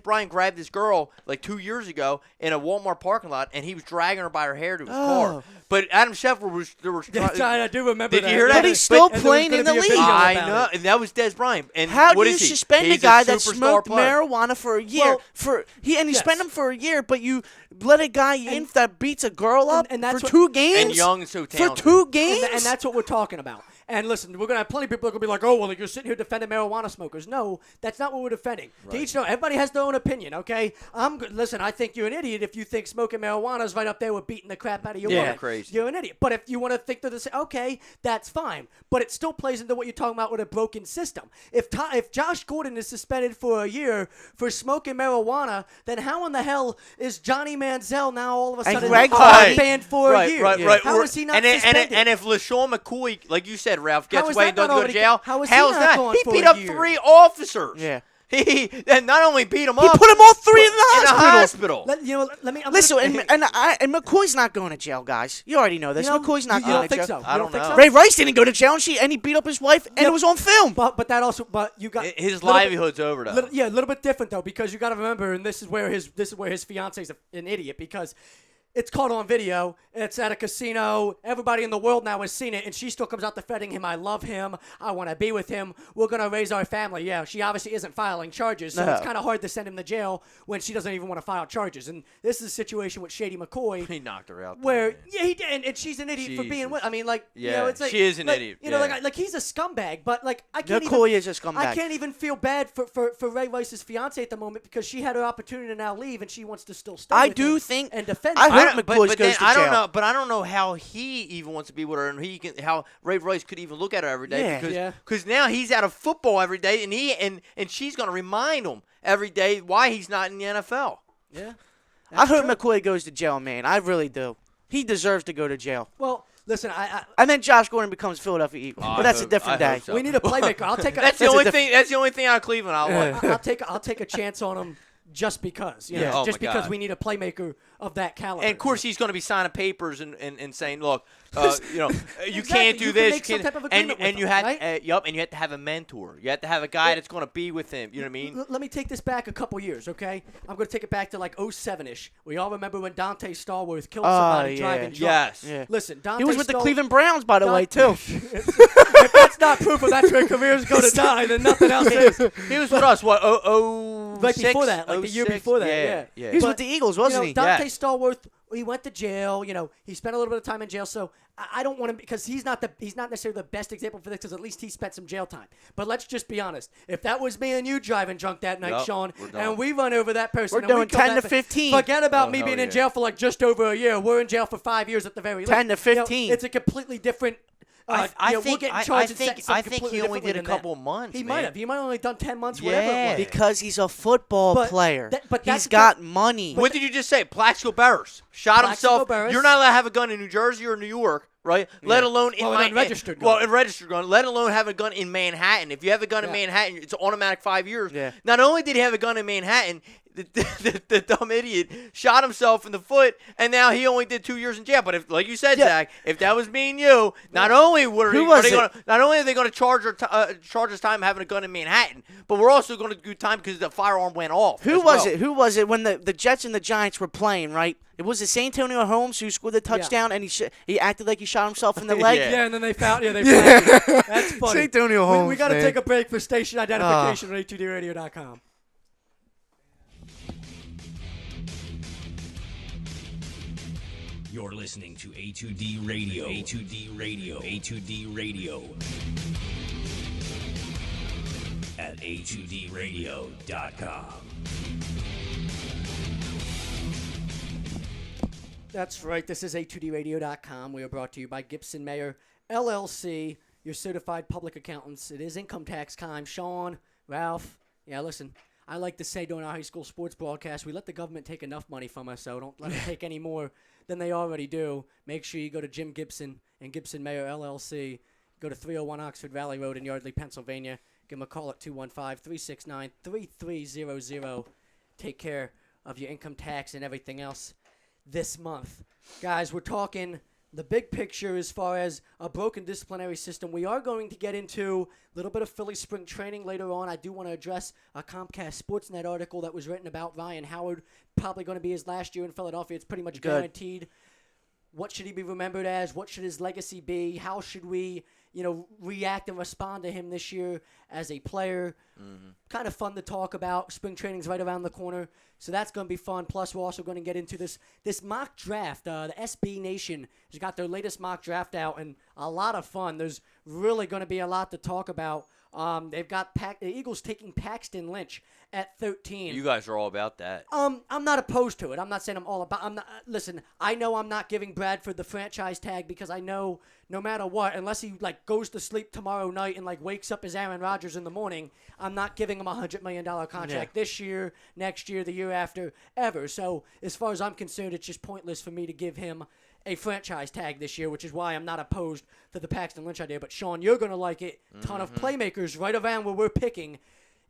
Bryant grabbed this girl 2 years ago in a Walmart parking lot, and he was dragging her by her hair to his car. But Adam Scheffler was I do remember Did that. you hear that? But he's still and there was playing gonna in the be a league. video I about know, it. and that was Des Bryant. And How what do you is he? suspend a He's guy that superstar smoked player. marijuana for a year? Well, You suspend him for a year, but you let a guy in that beats a girl up and that's for what- 2 games? And Young is so For talented. 2 games? And that's what we're talking about. And listen, we're going to have plenty of people that are going to be like, oh, well, you're sitting here defending marijuana smokers. No, that's not what we're defending. To each their own. Everybody has their own opinion, okay? Listen, I think you're an idiot if you think smoking marijuana is right up there with beating the crap out of your woman. Crazy. You're an idiot. But if you want to think that this, okay, that's fine. But it still plays into what you're talking about with a broken system. If Josh Gordon is suspended for a year for smoking marijuana, then how in the hell is Johnny Manziel now all of a sudden Greg Hardy. banned for a year? Right. How is he not and suspended? And if LaShawn McCoy, like you said, Ralph, How gets is away that and doesn't not go to already- jail, how is he how's not that? gone He for beat a up year? 3 officers. Yeah. He and not only beat them He up, put them all 3 in the hospital. Let me. Listen, and McCoy's not going to jail, guys. You already know this. McCoy's not you going don't to think jail. so? I You don't think know. so? Ray Rice didn't go to jail, and he beat up his wife, and it was on film. But you got His little livelihood's over, though. a little bit different though, because you got to remember, and this is where his fiance is an idiot, because it's caught on video. It's at a casino. Everybody in the world now has seen it, and she still comes out defending him. I love him. I want to be with him. We're going to raise our family. Yeah, she obviously isn't filing charges, so it's kind of hard to send him to jail when she doesn't even want to file charges. And this is a situation with Shady McCoy. He knocked her out. Where, he did, and she's an idiot for being with. I mean, like, it's like, she is an idiot. You know, like he's a scumbag, but, like, I can't McCoy is a scumbag. I can't even feel bad for Ray Rice's fiance at the moment because she had her opportunity to now leave, and she wants to still stay with him and defend him. I hope McCoy goes to jail. I don't know, but I don't know how he even wants to be with her, and how Ray Rice could even look at her every day because now he's out of football every day, and she's going to remind him every day why he's not in the NFL. Yeah, I hope McCoy goes to jail, man. I really do. He deserves to go to jail. Well, listen, and then Josh Gordon becomes Philadelphia Eagle, but that's a different day. We need a playmaker. I'll take. That's the only thing. That's the only thing out of Cleveland I want. I'll take a chance on him. Just because, just because we need a playmaker of that caliber. And of course, he's going to be signing papers and saying, "Look, you exactly. can't do you this." Can make some type of agreement and with you him, have, right? and you have to have a mentor. You have to have a guy that's going to be with him. You know what I mean? Let me take this back a couple years, okay? I'm going to take it back to like 07-ish. We all remember when Dante Stallworth killed somebody driving drunk. Yes. Yeah. Listen, Dante He was with the Cleveland Browns, by the way, too. If that's not proof of that's where careers go to die, then nothing else is. He was with us. What? Right before that, like the year before that. Yeah. He was with the Eagles, wasn't he? Dante Stallworth. He went to jail. He spent a little bit of time in jail. So I don't want him because he's not necessarily the best example for this because at least he spent some jail time. But let's just be honest. If that was me and you driving drunk that night, Sean, and we run over that person, we're doing 10 to 15. Forget about me being in jail for like just over a year. We're in jail for 5 years at the very least. 10 to 15. It's a completely different. I we'll get in charge I and set think something he only completely did a differently couple than that. months. He man. might have. He might have only done 10 months, Yeah. whatever it was. Because he's a football player. But he's got money. What did you just say? Plaxico Barris shot Plaxico himself. Barris. You're not allowed to have a gun in New Jersey or New York, right? Let alone in an unregistered gun. Well, a registered gun. Let alone have a gun in Manhattan. If you have a gun in Manhattan, it's automatic 5 years. Yeah. Not only did he have a gun in Manhattan, the dumb idiot shot himself in the foot, and now he only did 2 years in jail. But if, like you said, Zach, if that was me and you, not only are they going to charge us time having a gun in Manhattan, but we're also going to do time because the firearm went off. Who was it when the Jets and the Giants were playing, right? It was St. Antonio Holmes who scored the touchdown, and he acted like he shot himself in the leg. Yeah, and then they found That's funny. St. Antonio Holmes, we got to take a break for station identification on a2dradio.com. You're listening to A2D Radio. A2D Radio. A2D Radio. At A2DRadio.com. That's right. This is A2DRadio.com. We are brought to you by Gibson Mayer, LLC, your certified public accountants. It is income tax time. Sean, Ralph, listen, I like to say during our high school sports broadcast, we let the government take enough money from us, so don't let them take any more than they already do. Make sure you go to Jim Gibson and Gibson Mayer, LLC. Go to 301 Oxford Valley Road in Yardley, Pennsylvania. Give them a call at 215-369-3300. Take care of your income tax and everything else this month. Guys, we're talking the big picture as far as a broken disciplinary system. We are going to get into a little bit of Philly spring training later on. I do want to address a Comcast Sportsnet article that was written about Ryan Howard. Probably going to be his last year in Philadelphia. It's pretty much guaranteed. What should he be remembered as? What should his legacy be? How should we, react and respond to him this year as a player? Kind of fun to talk about. Spring training's right around the corner, so that's going to be fun. Plus, we're also going to get into this mock draft. The SB Nation has got their latest mock draft out, and a lot of fun. There's really going to be a lot to talk about. They've got the Eagles taking Paxton Lynch at 13. You guys are all about that. I'm not opposed to it. I'm not saying I'm all about. Listen, I know I'm not giving Bradford the franchise tag because I know no matter what, unless he goes to sleep tomorrow night and wakes up as Aaron Rodgers in the morning, I'm not giving him a $100 million contract this year, next year, the year after, ever. So as far as I'm concerned, it's just pointless for me to give him a franchise tag this year, which is why I'm not opposed to the Paxton Lynch idea. But Sean, you're gonna like it. Ton of playmakers right around where we're picking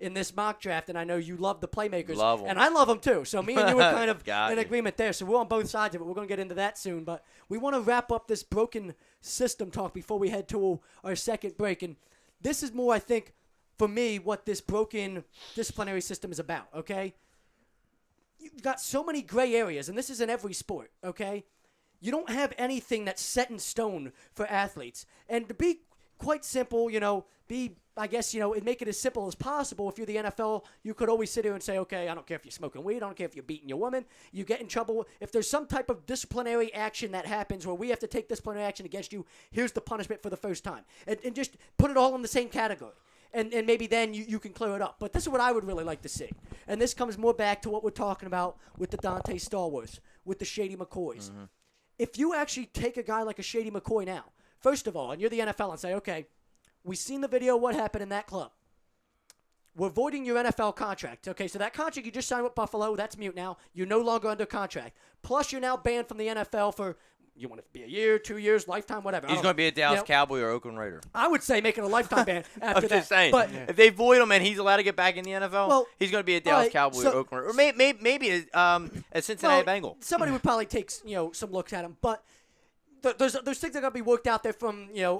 in this mock draft, and I know you love the playmakers. Love them. And I love them too. So me and you are kind of in you. agreement there. So we're on both sides of it. We're going to get into that soon. But we want to wrap up this broken system talk before we head to our second break. And this is more, I think, for me, what this broken disciplinary system is about, okay? you've got so many gray areas, and this is in every sport, okay? You don't have anything that's set in stone for athletes. And to be quite simple, make it as simple as possible. If you're the NFL, you could always sit here and say, okay, I don't care if you're smoking weed, I don't care if you're beating your woman, you get in trouble. If there's some type of disciplinary action that happens where we have to take disciplinary action against you, here's the punishment for the first time. And just put it all in the same category. And maybe then you can clear it up. But this is what I would really like to see. And this comes more back to what we're talking about with the Dante Stallworths, with the Shady McCoys. Mm-hmm. If you actually take a guy like a Shady McCoy now, first of all, and you're the NFL and say, okay, we've seen the video, what happened in that club. We're voiding your NFL contract. Okay, so that contract you just signed with Buffalo, that's mute now. You're no longer under contract. Plus, you're now banned from the NFL for, you want it to be a year, 2 years, lifetime, whatever. He's going to be a Dallas Cowboy or Oakland Raider. I would say make it a lifetime ban after I'm that. just saying, But, if they void him and he's allowed to get back in the NFL, he's going to be a Dallas Cowboy or Oakland Raider. Or maybe a Cincinnati Bengal. Somebody would probably take some looks at him, but there's things that are going to be worked out there from the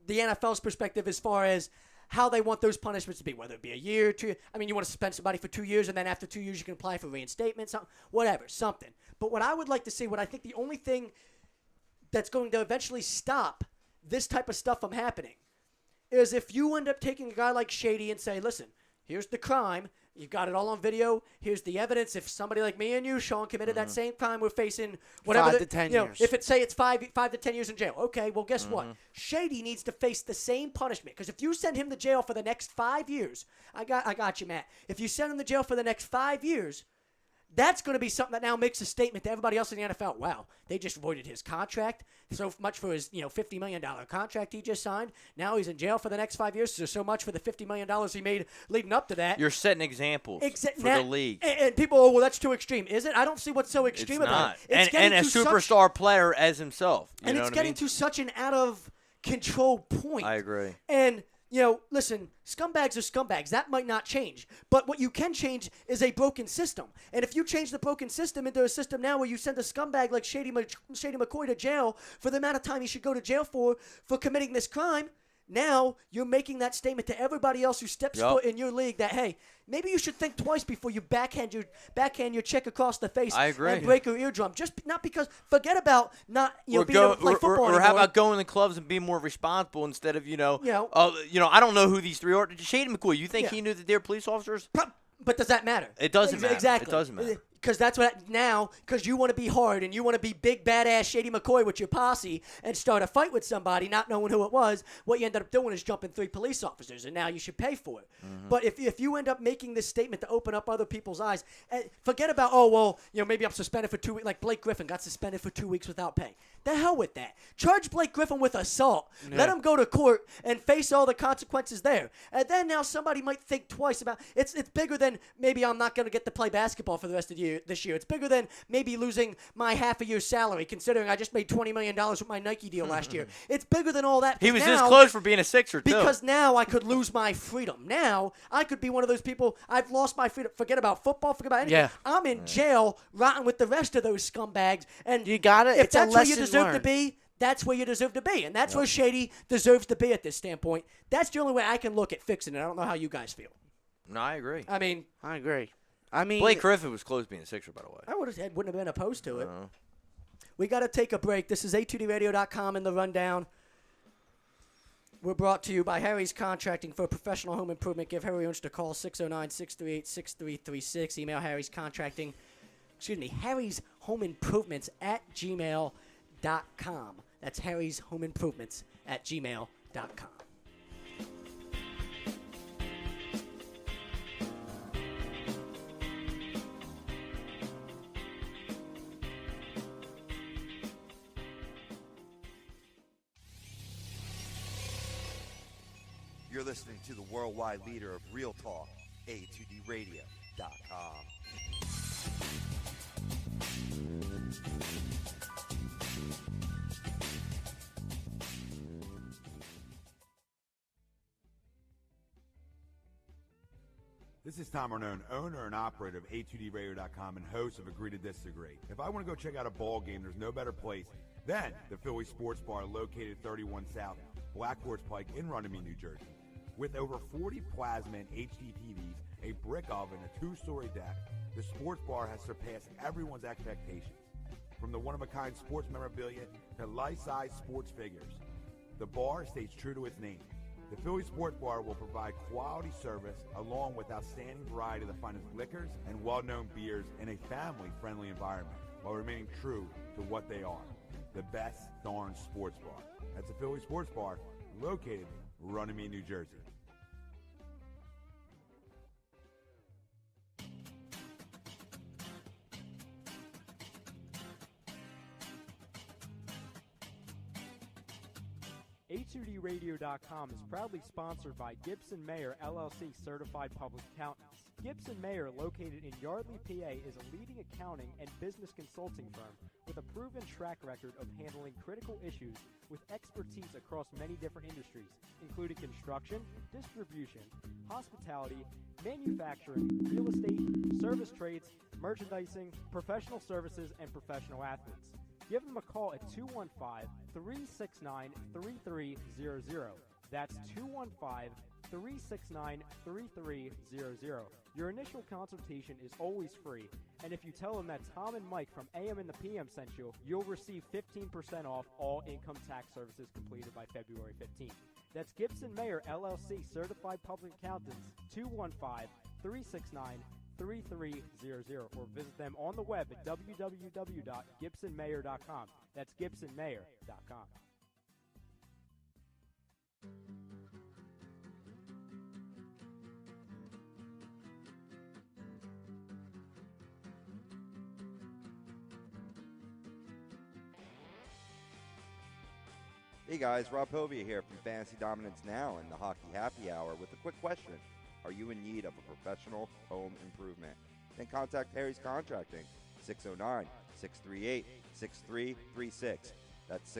NFL's perspective as far as how they want those punishments to be, whether it be a year, 2 years. I mean, you want to suspend somebody for 2 years, and then after 2 years you can apply for reinstatement, something. But what I would like to see, what I think the only thing that's going to eventually stop this type of stuff from happening is if you end up taking a guy like Shady and say, listen, here's the crime. You've got it all on video. Here's the evidence. If somebody like me and you, Sean, committed that same crime, we're facing whatever. 5 to 10 years. If it's 5 to 10 years in jail. Okay, well, guess what? Shady needs to face the same punishment. Because if you send him to jail for the next 5 years, I got you, Matt. If you send him to jail for the next 5 years, that's going to be something that now makes a statement to everybody else in the NFL. Wow, they just voided his contract. So much for his $50 million contract he just signed. Now he's in jail for the next 5 years. So much for the $50 million he made leading up to that. You're setting examples for the league. And people, well, that's too extreme. Is it? I don't see what's so extreme about it. And a superstar player as himself. And it's getting to such an out-of-control point. I agree. And listen, scumbags are scumbags. That might not change. But what you can change is a broken system. And if you change the broken system into a system now where you send a scumbag like Shady McCoy to jail for the amount of time he should go to jail for committing this crime, now you're making that statement to everybody else who steps foot in your league that, hey, maybe you should think twice before you backhand your chick across the face I agree. and break her eardrum. Just not because – forget about not being able to play football or anymore. how about going to clubs and being more responsible instead of, I don't know who these three are. Shady McCoy, you think he knew that they're police officers? But does that matter? It doesn't matter. Exactly. It doesn't matter. Because that's what now, because you want to be hard and you want to be big, badass Shady McCoy with your posse and start a fight with somebody, not knowing who it was, what you ended up doing is jumping 3 police officers, and now you should pay for it. But if you end up making this statement to open up other people's eyes, forget about, maybe I'm suspended for 2 weeks, like Blake Griffin got suspended for 2 weeks without pay. The hell with that. Charge Blake Griffin with assault. Yeah. Let him go to court and face all the consequences there. And then now somebody might think twice about it's bigger than maybe I'm not going to get to play basketball for the rest of this year. It's bigger than maybe losing my half a year's salary, considering I just made $20 million with my Nike deal last year. It's bigger than all that. He was this close for being a Sixer, too. Because now I could lose my freedom. Now I could be one of those people, I've lost my freedom. Forget about football, forget about anything. Yeah. I'm in jail rotting with the rest of those scumbags. And you got it. If it's that's a where you lesson deserve learned. to be, that's where you deserve to be. And that's where Shady deserves to be at this standpoint. That's the only way I can look at fixing it. I don't know how you guys feel. No, I agree. I agree. Blake Griffin was close to being a Sixer, by the way. I wouldn't have been opposed to it. We got to take a break. This is A2DRadio.com and the Rundown. We're brought to you by Harry's Contracting for professional home improvement. Give Harry Ernst a call, 609-638-6336. Email Harry's Home Improvements at gmail.com. That's Harry's Home Improvements at gmail.com. You're listening to the worldwide leader of Real Talk, A2DRadio.com. This is Tom Arnone, owner and operator of A2DRadio.com and host of Agree to Disagree. If I want to go check out a ball game, there's no better place than the Philly Sports Bar located 31 South, Black Horse Pike in Runnymede, New Jersey. With over 40 plasma and HD TVs, a brick oven, a 2-story deck, the sports bar has surpassed everyone's expectations. From the one-of-a-kind sports memorabilia to life-size sports figures, the bar stays true to its name. The Philly Sports Bar will provide quality service along with outstanding variety of the finest liquors and well-known beers in a family-friendly environment while remaining true to what they are, the best darn sports bar. That's the Philly Sports Bar, located in Runnymede, New Jersey. A2DRadio.com is proudly sponsored by Gibson Mayer LLC Certified Public Accountants. Gibson Mayer, located in Yardley, PA, is a leading accounting and business consulting firm with a proven track record of handling critical issues with expertise across many different industries, including construction, distribution, hospitality, manufacturing, real estate, service trades, merchandising, professional services, and professional athletes. Give them a call at 215-369-3300. That's 215-369-3300. Your initial consultation is always free, and if you tell them that Tom and Mike from AM and the PM sent you, you'll receive 15% off all income tax services completed by February 15th. That's Gibson Mayer LLC Certified Public Accountants, 215-369-3300, or visit them on the web at www.gibsonmayer.com. That's gibsonmayer.com. Hey guys, Rob Hovia here from Fantasy Dominance Now and the Hockey Happy Hour with a quick question. Are you in need of a professional home improvement? Then contact Harry's Contracting, 609-638-6336. That's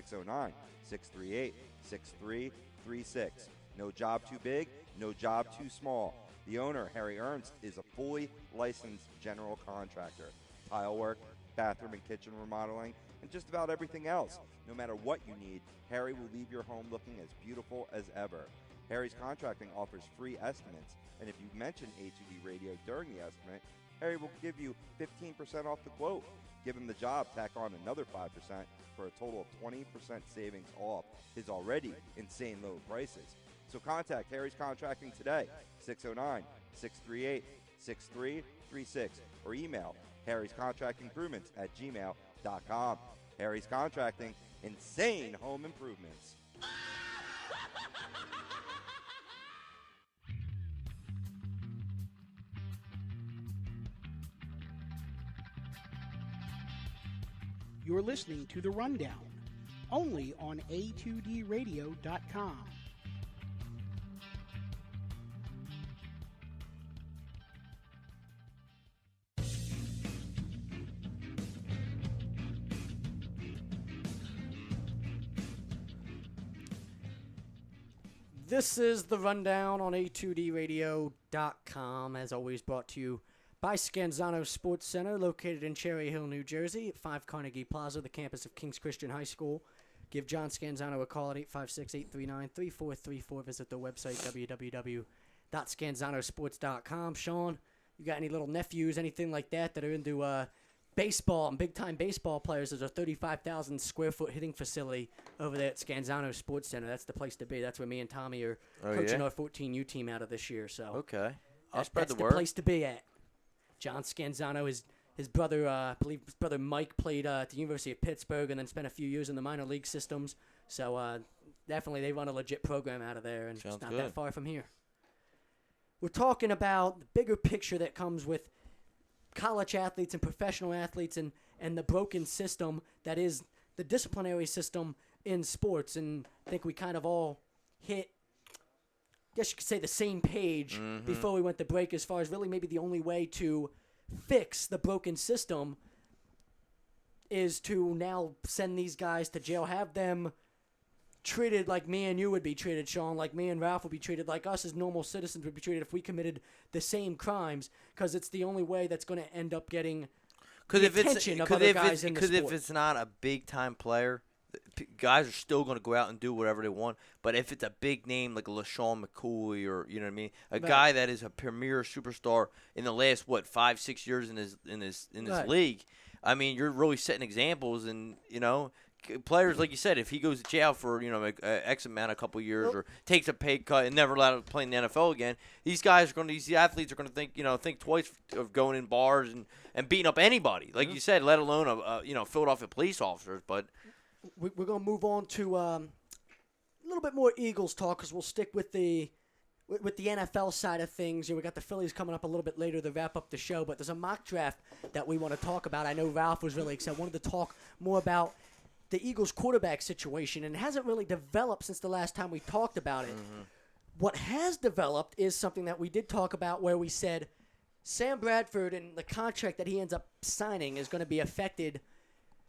609-638-6336. No job too big, no job too small. The owner, Harry Ernst, is a fully licensed general contractor. Tile work, bathroom and kitchen remodeling, and just about everything else. No matter what you need, Harry will leave your home looking as beautiful as ever. Harry's Contracting offers free estimates, and if you mention A2D Radio during the estimate, Harry will give you 15% off the quote. Give him the job, tack on another 5% for a total of 20% savings off his already insane low prices. So contact Harry's Contracting today, 609-638-6336, or email harryscontractimprovements@gmail.com. Harry's Contracting, insane home improvements. You're listening to The Rundown, only on A2DRadio.com. This is The Rundown on A2DRadio.com, as always brought to you by Scanzano Sports Center, located in Cherry Hill, New Jersey, at 5 Carnegie Plaza, the campus of King's Christian High School. Give John Scanzano a call at 856-839-3434. Visit their website, www.scanzanosports.com. Sean, you got any little nephews, anything like that are into baseball and big-time baseball players? There's a 35,000-square-foot hitting facility over there at Scanzano Sports Center. That's the place to be. That's where me and Tommy are coaching our 14U team out of this year. So Okay. I'll spread that's the word. place to be at. John Scanzano, his brother, I believe his brother Mike played at the University of Pittsburgh and then spent a few years in the minor league systems. So definitely they run a legit program out of there, and Sounds it's not good. that far from here. We're talking about the bigger picture that comes with college athletes and professional athletes and the broken system that is the disciplinary system in sports. And I think we kind of all hit, I guess you could say, the same page before we went to break, as far as really maybe the only way to fix the broken system is to now send these guys to jail, have them treated like me and you would be treated, Sean, like me and Ralph would be treated, like us as normal citizens would be treated if we committed the same crimes, because it's the only way that's going to end up getting the attention of other guys in the sport. If it's not a big-time player, guys are still going to go out and do whatever they want. But if it's a big name like a LaShawn McCoy or you know what I mean, a guy that is a premier superstar in the last 5-6 years in this league, I mean, you're really setting examples, and players like you said, if he goes to jail for X amount a couple years or takes a pay cut and never allowed to play in the NFL again, these athletes are going to think twice of going in bars and beating up anybody, like you said, let alone Philadelphia police officers. But we're going to move on to a little bit more Eagles talk, because we'll stick with the NFL side of things. We got the Phillies coming up a little bit later to wrap up the show, but there's a mock draft that we want to talk about. I know Ralph was really excited. Wanted to talk more about the Eagles quarterback situation, and it hasn't really developed since the last time we talked about it. Mm-hmm. What has developed is something that we did talk about, where we said Sam Bradford and the contract that he ends up signing is going to be affected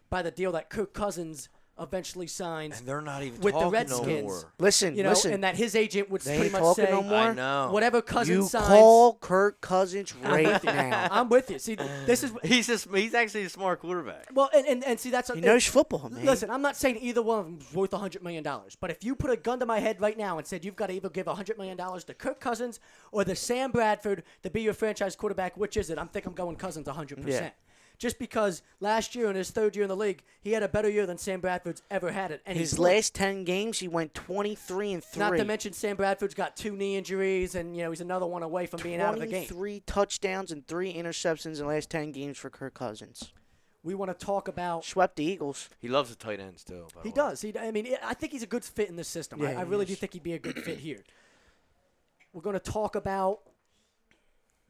by the deal that Kirk Cousins eventually signs, and they're not even with talking the Redskins. No more. Listen, and that his agent would they pretty much talking say, no more? I know. Whatever Cousins signs. You call Kirk Cousins right now. I'm with you. See, this is he's actually a smart quarterback. Well, and see, that's he knows football, man. Listen, I'm not saying either one of them is worth $100 million, but if you put a gun to my head right now and said you've got to either give $100 million to Kirk Cousins or the Sam Bradford to be your franchise quarterback, which is it? I'm going Cousins 100%. Yeah. Just because last year, in his third year in the league, he had a better year than Sam Bradford's ever had it. And his last 10 games, he went 23-3. Not to mention Sam Bradford's got 2 knee injuries, and he's another one away from being out of the game. 23 touchdowns and 3 interceptions in the last 10 games for Kirk Cousins. We want to talk about swept the Eagles. He loves the tight ends too. He does. I think he's a good fit in this system. Yeah, I really do think he'd be a good fit here. We're going to talk about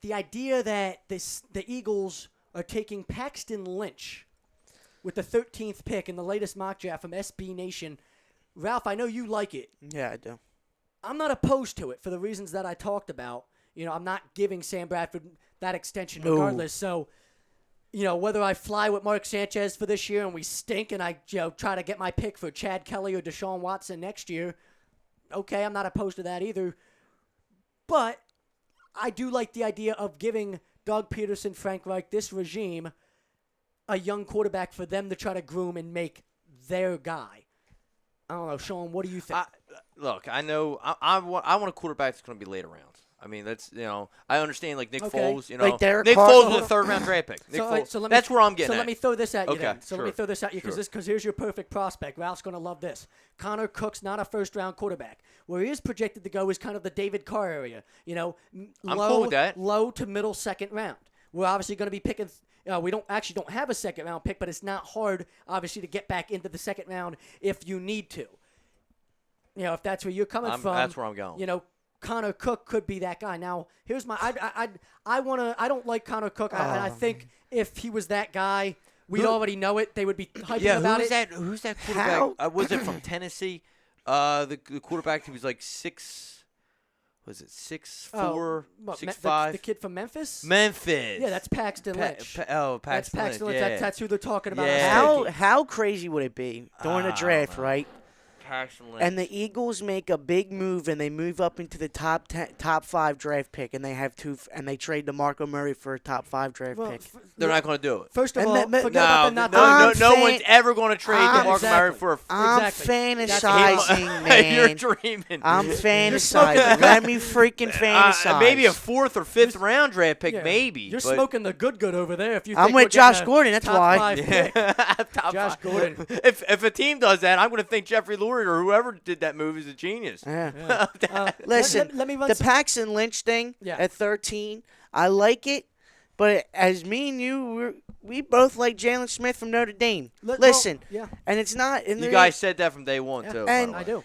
the idea that the Eagles are taking Paxton Lynch with the 13th pick in the latest mock draft from SB Nation. Ralph, I know you like it. Yeah, I do. I'm not opposed to it for the reasons that I talked about. I'm not giving Sam Bradford that extension regardless. So, whether I fly with Mark Sanchez for this year and we stink and I try to get my pick for Chad Kelly or Deshaun Watson next year, okay, I'm not opposed to that either. But I do like the idea of giving Doug Peterson, Frank Reich, this regime, a young quarterback for them to try to groom and make their guy. I don't know, Sean, what do you think? Look, I know I want a quarterback that's going to be later rounds. I mean, that's I understand like Nick Foles. Like Derek Nick Carr. Foles was a third-round draft pick. Nick Foles. That's where I'm getting. So let me throw this at you. Okay, then. So sure, let me throw this at you sure. because here's your perfect prospect. Ralph's going to love this. Connor Cook's not a first-round quarterback. Where he is projected to go is kind of the David Carr area. I'm cool with that. Low to middle second round. We're obviously going to be picking. We don't have a second-round pick, but it's not hard, obviously, to get back into the second round if you need to. If that's where you're coming from. That's where I'm going. Connor Cook could be that guy. Now, here's my. I don't like Connor Cook. I think if he was that guy, we'd already know it. They would be hyping about it. Who's that quarterback? Was it from Tennessee? The quarterback, he was like 6'4", 6'5"? The kid from Memphis? Memphis. Yeah, that's Paxton Lynch. Paxton That's Paxton Lynch. Yeah. That's who they're talking about. Yeah. How crazy would it be during the draft, right? Paxton Lynch. And the Eagles make a big move, and they move up into the top 5 draft pick, and they have and they trade DeMarco Murray for a top 5 draft pick. They're not going to do it. First of all, forget about no one's ever going to trade DeMarco Murray for a. I'm fantasizing, man. You're dreaming. I'm fantasizing. Let me freaking fantasize. Maybe a 4th or 5th round draft pick, maybe. You're smoking the good over there. If you I'm think with Josh Gordon. That's why. 5 pick. Josh Gordon. If a team does that, I'm going to think Jeffrey Lurie or whoever did that move is a genius. Yeah. Listen, let me run the Paxton Lynch thing at 13, I like it, but as me and you, we both like Jalen Smith from Notre Dame. Listen, and it's not. You guys said that from day one too. And I do.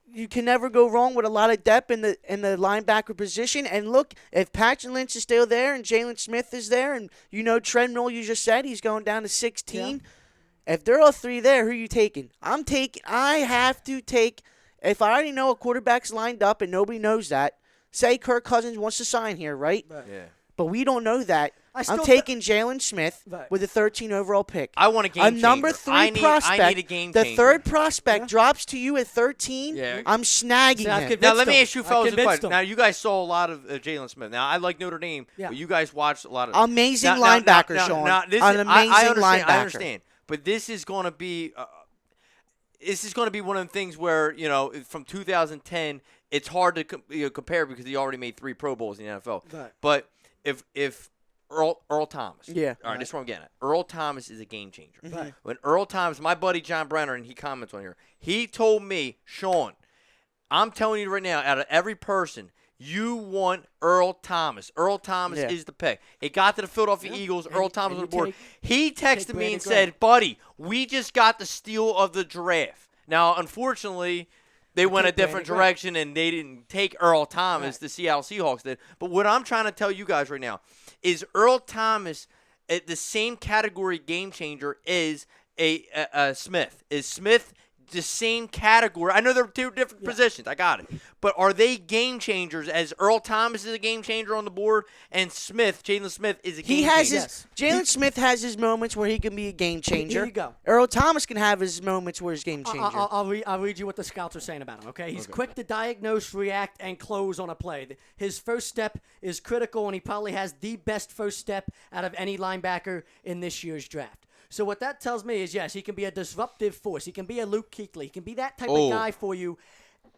You can never go wrong with a lot of depth in the linebacker position. And look, if Paxton Lynch is still there and Jalen Smith is there, and Treadmill, you just said he's going down to 16. Yeah. If there are 3 there, who are you taking? I have to take. If I already know a quarterback's lined up and nobody knows that, say Kirk Cousins wants to sign here, right? Yeah. But we don't know that. I'm taking Jalen Smith with a 13 overall pick. I want a game changer. A number 3 prospect. I need a game the changer. 3rd prospect drops to you at 13. Yeah. I'm snagging him. Now, let me ask you fellas a question. Now, you guys saw a lot of Jalen Smith. Now, I like Notre Dame, but you guys watched a lot of amazing linebacker, Sean. An amazing linebacker. I understand. But this is going to be this is going to be one of the things where, from 2010, it's hard to compare because he already made 3 Pro Bowls in the NFL. Right. But if Earl Thomas. Yeah. All right, this is what I'm getting at. Earl Thomas is a game changer. Right. When Earl Thomas, my buddy John Brenner, and he comments on here, he told me, Sean, I'm telling you right now, out of every person, you want Earl Thomas. Earl Thomas is the pick. It got to the Philadelphia Eagles. Earl Thomas on the board. He texted me and said, buddy, we just got the steal of the draft. Now, unfortunately, they went a different direction, and they didn't take Earl Thomas. The Seattle Seahawks did. But what I'm trying to tell you guys right now is Earl Thomas at the same category game changer is a Smith. Is Smith the same category? I know they're 2 different positions. I got it. But are they game changers as Earl Thomas is a game changer on the board and Jalen Smith is a game changer? Jalen Smith has his moments where he can be a game changer. Here you go. Earl Thomas can have his moments where he's game changer. I'll read you what the scouts are saying about him, okay? He's quick to diagnose, react, and close on a play. His first step is critical, and he probably has the best first step out of any linebacker in this year's draft. So what that tells me is, yes, he can be a disruptive force. He can be a Luke Kuechly. He can be that type of guy for you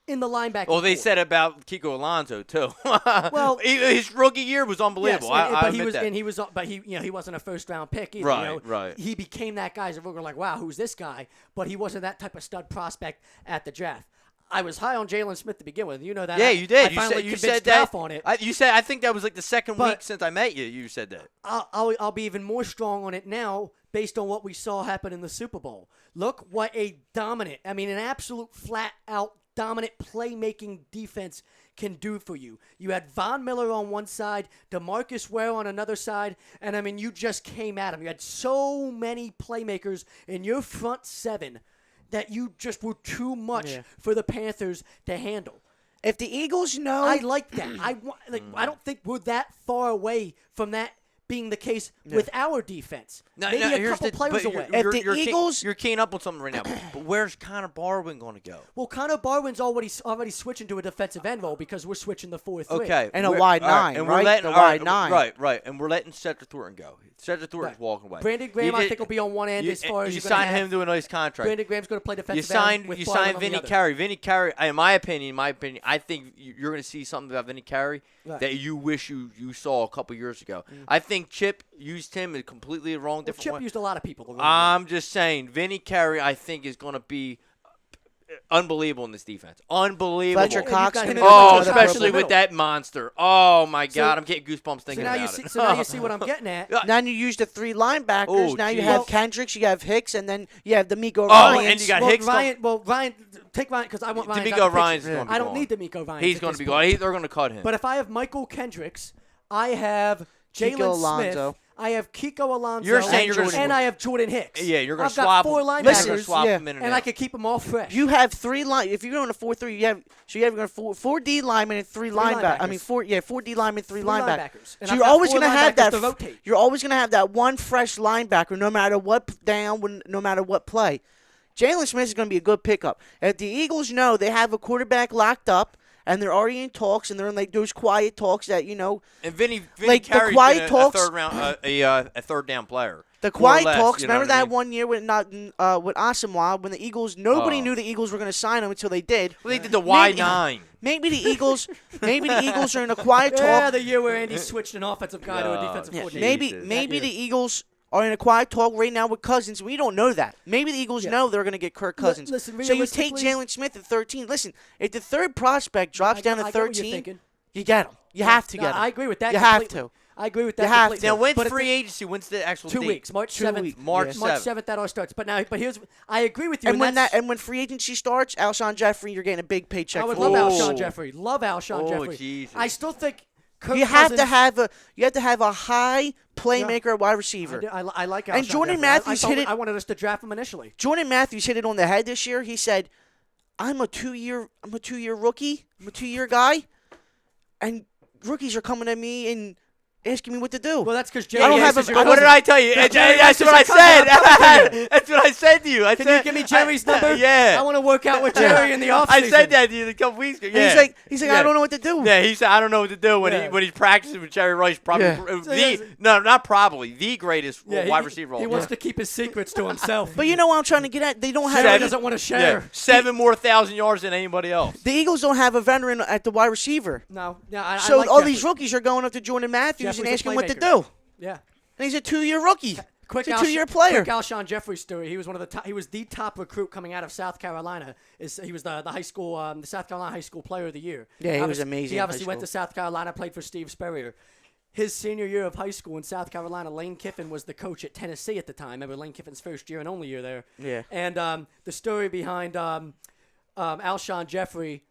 in the linebacker. Well, they said about Kiko Alonso too. Well, his rookie year was unbelievable. Yes, but he wasn't a first round pick either. Right, right. He became that guy. So we're like, wow, who's this guy? But he wasn't that type of stud prospect at the draft. I was high on Jalen Smith to begin with. You know that. Yeah, you did. You said that. On it. I think that was like the second week since I met you. You said that. I'll be even more strong on it now based on what we saw happen in the Super Bowl. Look what an absolute flat-out dominant playmaking defense can do for you. You had Von Miller on one side, DeMarcus Ware on another side, and you just came at him. You had so many playmakers in your front 7 that you just were too much for the Panthers to handle. If the Eagles know, I like that. I don't think we're that far away from that being the case with our defense. Maybe a couple players away. If the Eagles, you're keying up on something right now. But where's Connor Barwin going to go? Well, Connor Barwin's already switching to a defensive end role because we're switching the 4-3. Okay, and a wide 9, and right? We're letting, the wide 9, right, and we're letting Cedric Thornton go. Cedric Thornton's walking away. Brandon Graham, I think, will be on one end as far as you signed him to a nice contract. Brandon Graham's going to play defensive end. You signed Vinny Carey. Vinny Carey, in my opinion, I think you're going to see something about Vinny Carey that you wish you saw a couple years ago. I think Chip used him in completely wrong, different Chip way. used a lot of people. I'm just saying, Vinny Carey, I think, is going to be unbelievable in this defense. Unbelievable. Fletcher Cox. Especially with that monster. Oh, my God. I'm getting goosebumps thinking about it. So now you see what I'm getting at. Now you use the 3 linebackers. Oh, now geez. you have Kendricks, you have Hicks, and then you have D'Amico Ryans. Ryans. And you got Hicks. Ryan, take Ryan because I want Ryan. D'Amico Ryans is going to be gone. I don't need D'Amico Ryans. He's going to be gone. They're going to cut him. But if I have Michael Kendricks, I have Jalen Smith. I have Kiko Alonso. You're saying you're going to and I have Jordan Hicks. Yeah, you're going to swap. swap. I've got 4 linebackers. Swap them in and I can keep them all fresh. You have 3 line. If you're going to 4-3, you have 4 D linemen and 3 linebackers. I mean 4 D linemen, 3 linebackers. And so you're always going to have that. Rotate. You're always going to have that one fresh linebacker, no matter what down, no matter what play. Jalen Smith is going to be a good pickup. If the Eagles know they have a quarterback locked up, and they're already in talks, and they're in like those quiet talks that And Vinny like Carey's the quiet been talks, a third down player. The quiet less, talks. Remember that I mean? one year with Asamoah when the Eagles nobody knew the Eagles were going to sign him until they did. Well, they did the Y9. Maybe the Eagles are in a quiet talk. Yeah, the year where Andy switched an offensive guy to a defensive coordinator. Maybe the Eagles are in a quiet talk right now with Cousins. We don't know that. Maybe the Eagles know they're going to get Kirk Cousins. Listen, so you take Jalen Smith at 13. Listen, if the third prospect drops down to 13, you get him. You have to get him. I agree with that. You have to. I agree with that. You have completely. Now, when's free agency? When's the actual 2 date? weeks, March 7th. March 7th that all starts. But here's I agree with you. And when free agency starts, Alshon Jeffrey, you're getting a big paycheck. I would love Alshon Jeffrey. Love Alshon Jeffrey. Jesus. I still think Kirk you have Cousins, to have a high playmaker wide receiver. I like Alshon And Jordan Jeffrey. Matthews hit it. I wanted us to draft him initially. Jordan Matthews hit it on the head this year. He said, I'm a 2-year rookie. I'm a 2-year guy. And rookies are coming to me and asking me what to do. Well, that's because I don't have a- What did I tell you? That's what I said. That's what I said to you. Can you give me Jerry's number? Yeah. I want to work out with Jerry in the offseason. I said that to you a couple weeks ago. And Yeah. he's like, I don't know what to do. Yeah, he said I don't know what to do when Yeah. when he's practicing with Jerry Rice. Probably Yeah. not probably the greatest Yeah, wide receiver. He all wants time. to keep his secrets to himself. But you know what I'm trying to get at? They don't have Jerry any- doesn't want to Yeah, share. 7 more 1,000 yards than anybody else. the Eagles don't have a veteran at the wide receiver. No, I So like all Jeffrey. these rookies are going up to Jordan Matthews and Jeffrey's a asking what to playmaker. do. Yeah. And he's a 2-year rookie. Quick He's a 2-year player. Quick Alshon Jeffrey story. He was one of the top, he was the top recruit coming out of South Carolina. He was the high school the South Carolina High School Player of the Year. Yeah, he was Obviously- amazing He in obviously high went to school. South Carolina, played for Steve Spurrier. His senior year of high school in South Carolina, Lane Kiffin was the coach at Tennessee at the time. Remember Lane Kiffin's first year and only year there. Yeah. And the story behind Alshon Jeffrey.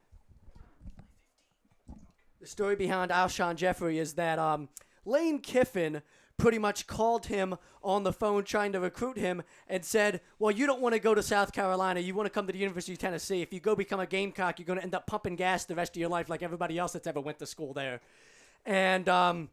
The story behind Alshon Jeffrey is that Lane Kiffin pretty much called him on the phone trying to recruit him and said, well, you don't want to go to South Carolina. You want to come to the University of Tennessee. If you go become a Gamecock, you're going to end up pumping gas the rest of your life like everybody else that's ever went to school there. And,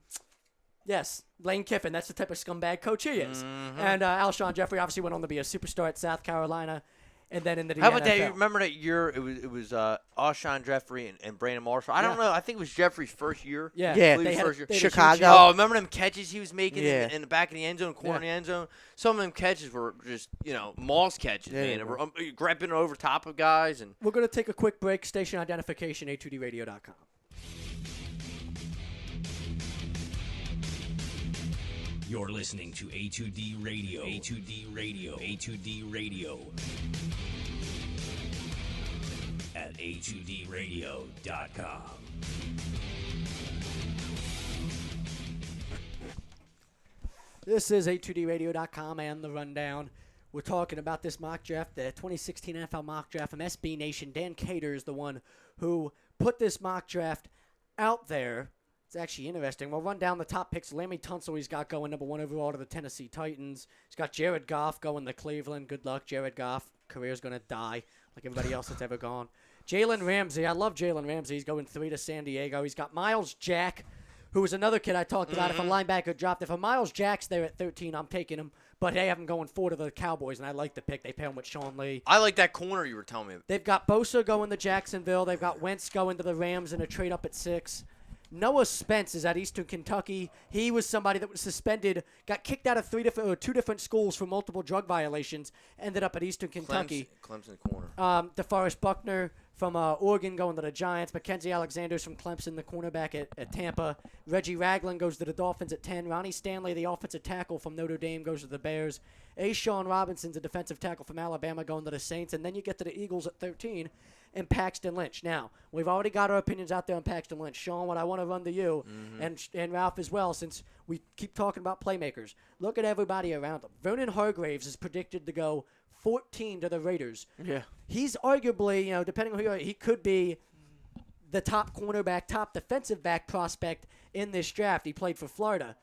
yes, Lane Kiffin, that's the type of scumbag coach he is. Mm-hmm. And Alshon Jeffrey obviously went on to be a superstar at South Carolina and then into the How about NFL. that? Remember that year? It was Alshon Jeffrey and Brandon Marshall. I don't know. I think it was Jeffrey's first year. Yeah, Yeah. I believe they his had a- first year. they had a huge Chicago. year. Oh, remember them catches he was making Yeah. in the back of the end zone, corner Yeah. of the end zone? Some of them catches were just, Moss catches, Yeah, man. they They were. were grabbing over top of guys. And We're going to take a quick break. Station identification, a2dradio.com. You're listening to A2D Radio. A2D Radio. A2D Radio. At A2DRadio.com. This is A2DRadio.com and the Rundown. We're talking about this mock draft, the 2016 NFL mock draft from SB Nation. Dan Cater is the one who put this mock draft out there. It's actually interesting. We'll run down the top picks. Laramie Tunsil he's got going number 1 overall to the Tennessee Titans. He's got Jared Goff going to Cleveland. Good luck, Jared Goff. Career's going to die like everybody else that's ever gone. Jalen Ramsey. I love Jalen Ramsey. He's going 3 to San Diego. He's got Miles Jack, who was another kid I talked about. If a linebacker dropped, if a Miles Jack's there at 13, I'm taking him. But they have him going 4 to the Cowboys, and I like the pick. They pair him with Sean Lee. I like that corner you were telling me. They've got Bosa going to Jacksonville. They've got Wentz going to the Rams in a trade up at 6. Noah Spence is at Eastern Kentucky. He was somebody that was suspended, got kicked out of 2 different schools for multiple drug violations, ended up at Eastern Kentucky. Clemson corner. DeForest Buckner from Oregon going to the Giants. Mackenzie Alexander's from Clemson, the cornerback at Tampa. Reggie Ragland goes to the Dolphins at 10. Ronnie Stanley, the offensive tackle from Notre Dame, goes to the Bears. Sean Robinson's a defensive tackle from Alabama going to the Saints. And then you get to the Eagles at 13 and Paxton Lynch. Now, we've already got our opinions out there on Paxton Lynch. Sean, what I want to run to you, and Ralph as well, since we keep talking about playmakers. Look at everybody around him. Vernon Hargreaves is predicted to go 14 to the Raiders. Yeah. He's arguably, depending on who you are, he could be the top cornerback, top defensive back prospect in this draft. He played for Florida.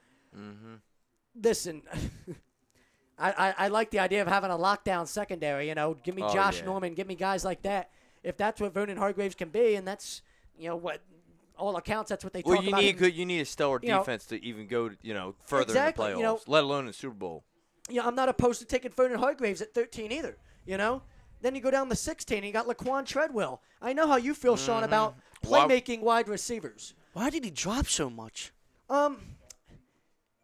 Listen, I like the idea of having a lockdown secondary. Give me Josh Norman, give me guys like that. If that's what Vernon Hargreaves can be, and that's what all accounts, that's what they Well, talk you about. need you need a stellar defense to even go, further Exactly, in the playoffs, let alone the Super Bowl. I'm not opposed to taking Vernon Hargreaves at 13 either. Then you go down to 16, and you got Laquan Treadwell. I know how you feel, Sean, about playmaking wide receivers. Why did he drop so much?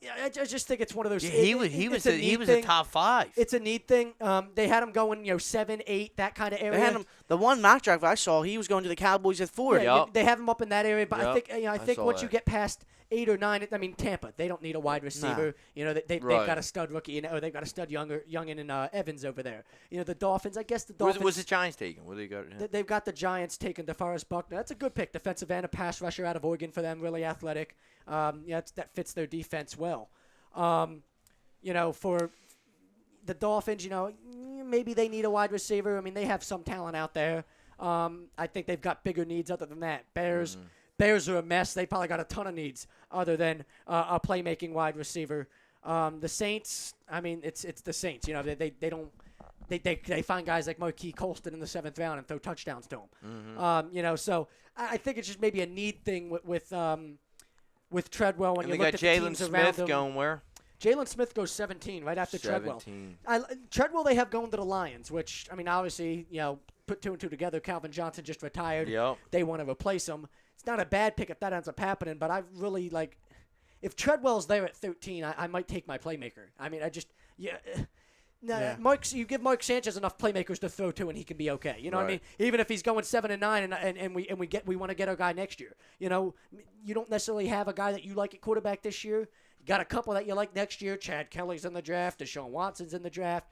Yeah, I just think it's one of those. Yeah, he was a top 5. It's a need thing. They had him going, 7, 8, that kind of area. They had him. The one mock draft I saw, he was going to the Cowboys at 4. Yeah, Yep. they have him up in that area, but I Yep, think I I think saw once you that. get past 8 or 9, Tampa, they don't need a wide receiver. They've Right. got a stud rookie, or they've got a stud youngin in Evans over there. The Dolphins. I guess the Dolphins. Was the Giants taking? What do they got? They've got the Giants taking DeForest Buckner. That's a good pick. Defensive end, a pass rusher out of Oregon for them, really athletic. That fits their defense well. For the Dolphins, maybe they need a wide receiver. I mean, they have some talent out there. I think they've got bigger needs other than that. Bears are a mess. They probably got a ton of needs other than a playmaking wide receiver. The Saints, I mean, it's the Saints. They don't. They find guys like Marquis Colston in the 7th round and throw touchdowns to them. So I think it's just maybe a need thing with with Treadwell when And you they look got at the Jalen teams around Smith him. going where? Jalen Smith goes 17 right after Treadwell. 17. Treadwell they have going to the Lions, which, I mean, obviously, put 2 and 2 together. Calvin Johnson just retired. Yep. They want to replace him. It's not a bad pick if that ends up happening, but I really, if Treadwell's there at 13, I might take my playmaker. I mean, you give Mark Sanchez enough playmakers to throw to, and he can be okay. You know what I mean? Even if he's going 7 and 9, and we want to get our guy next year. You don't necessarily have a guy that you like at quarterback this year. You got a couple that you like next year. Chad Kelly's in the draft. Deshaun Watson's in the draft.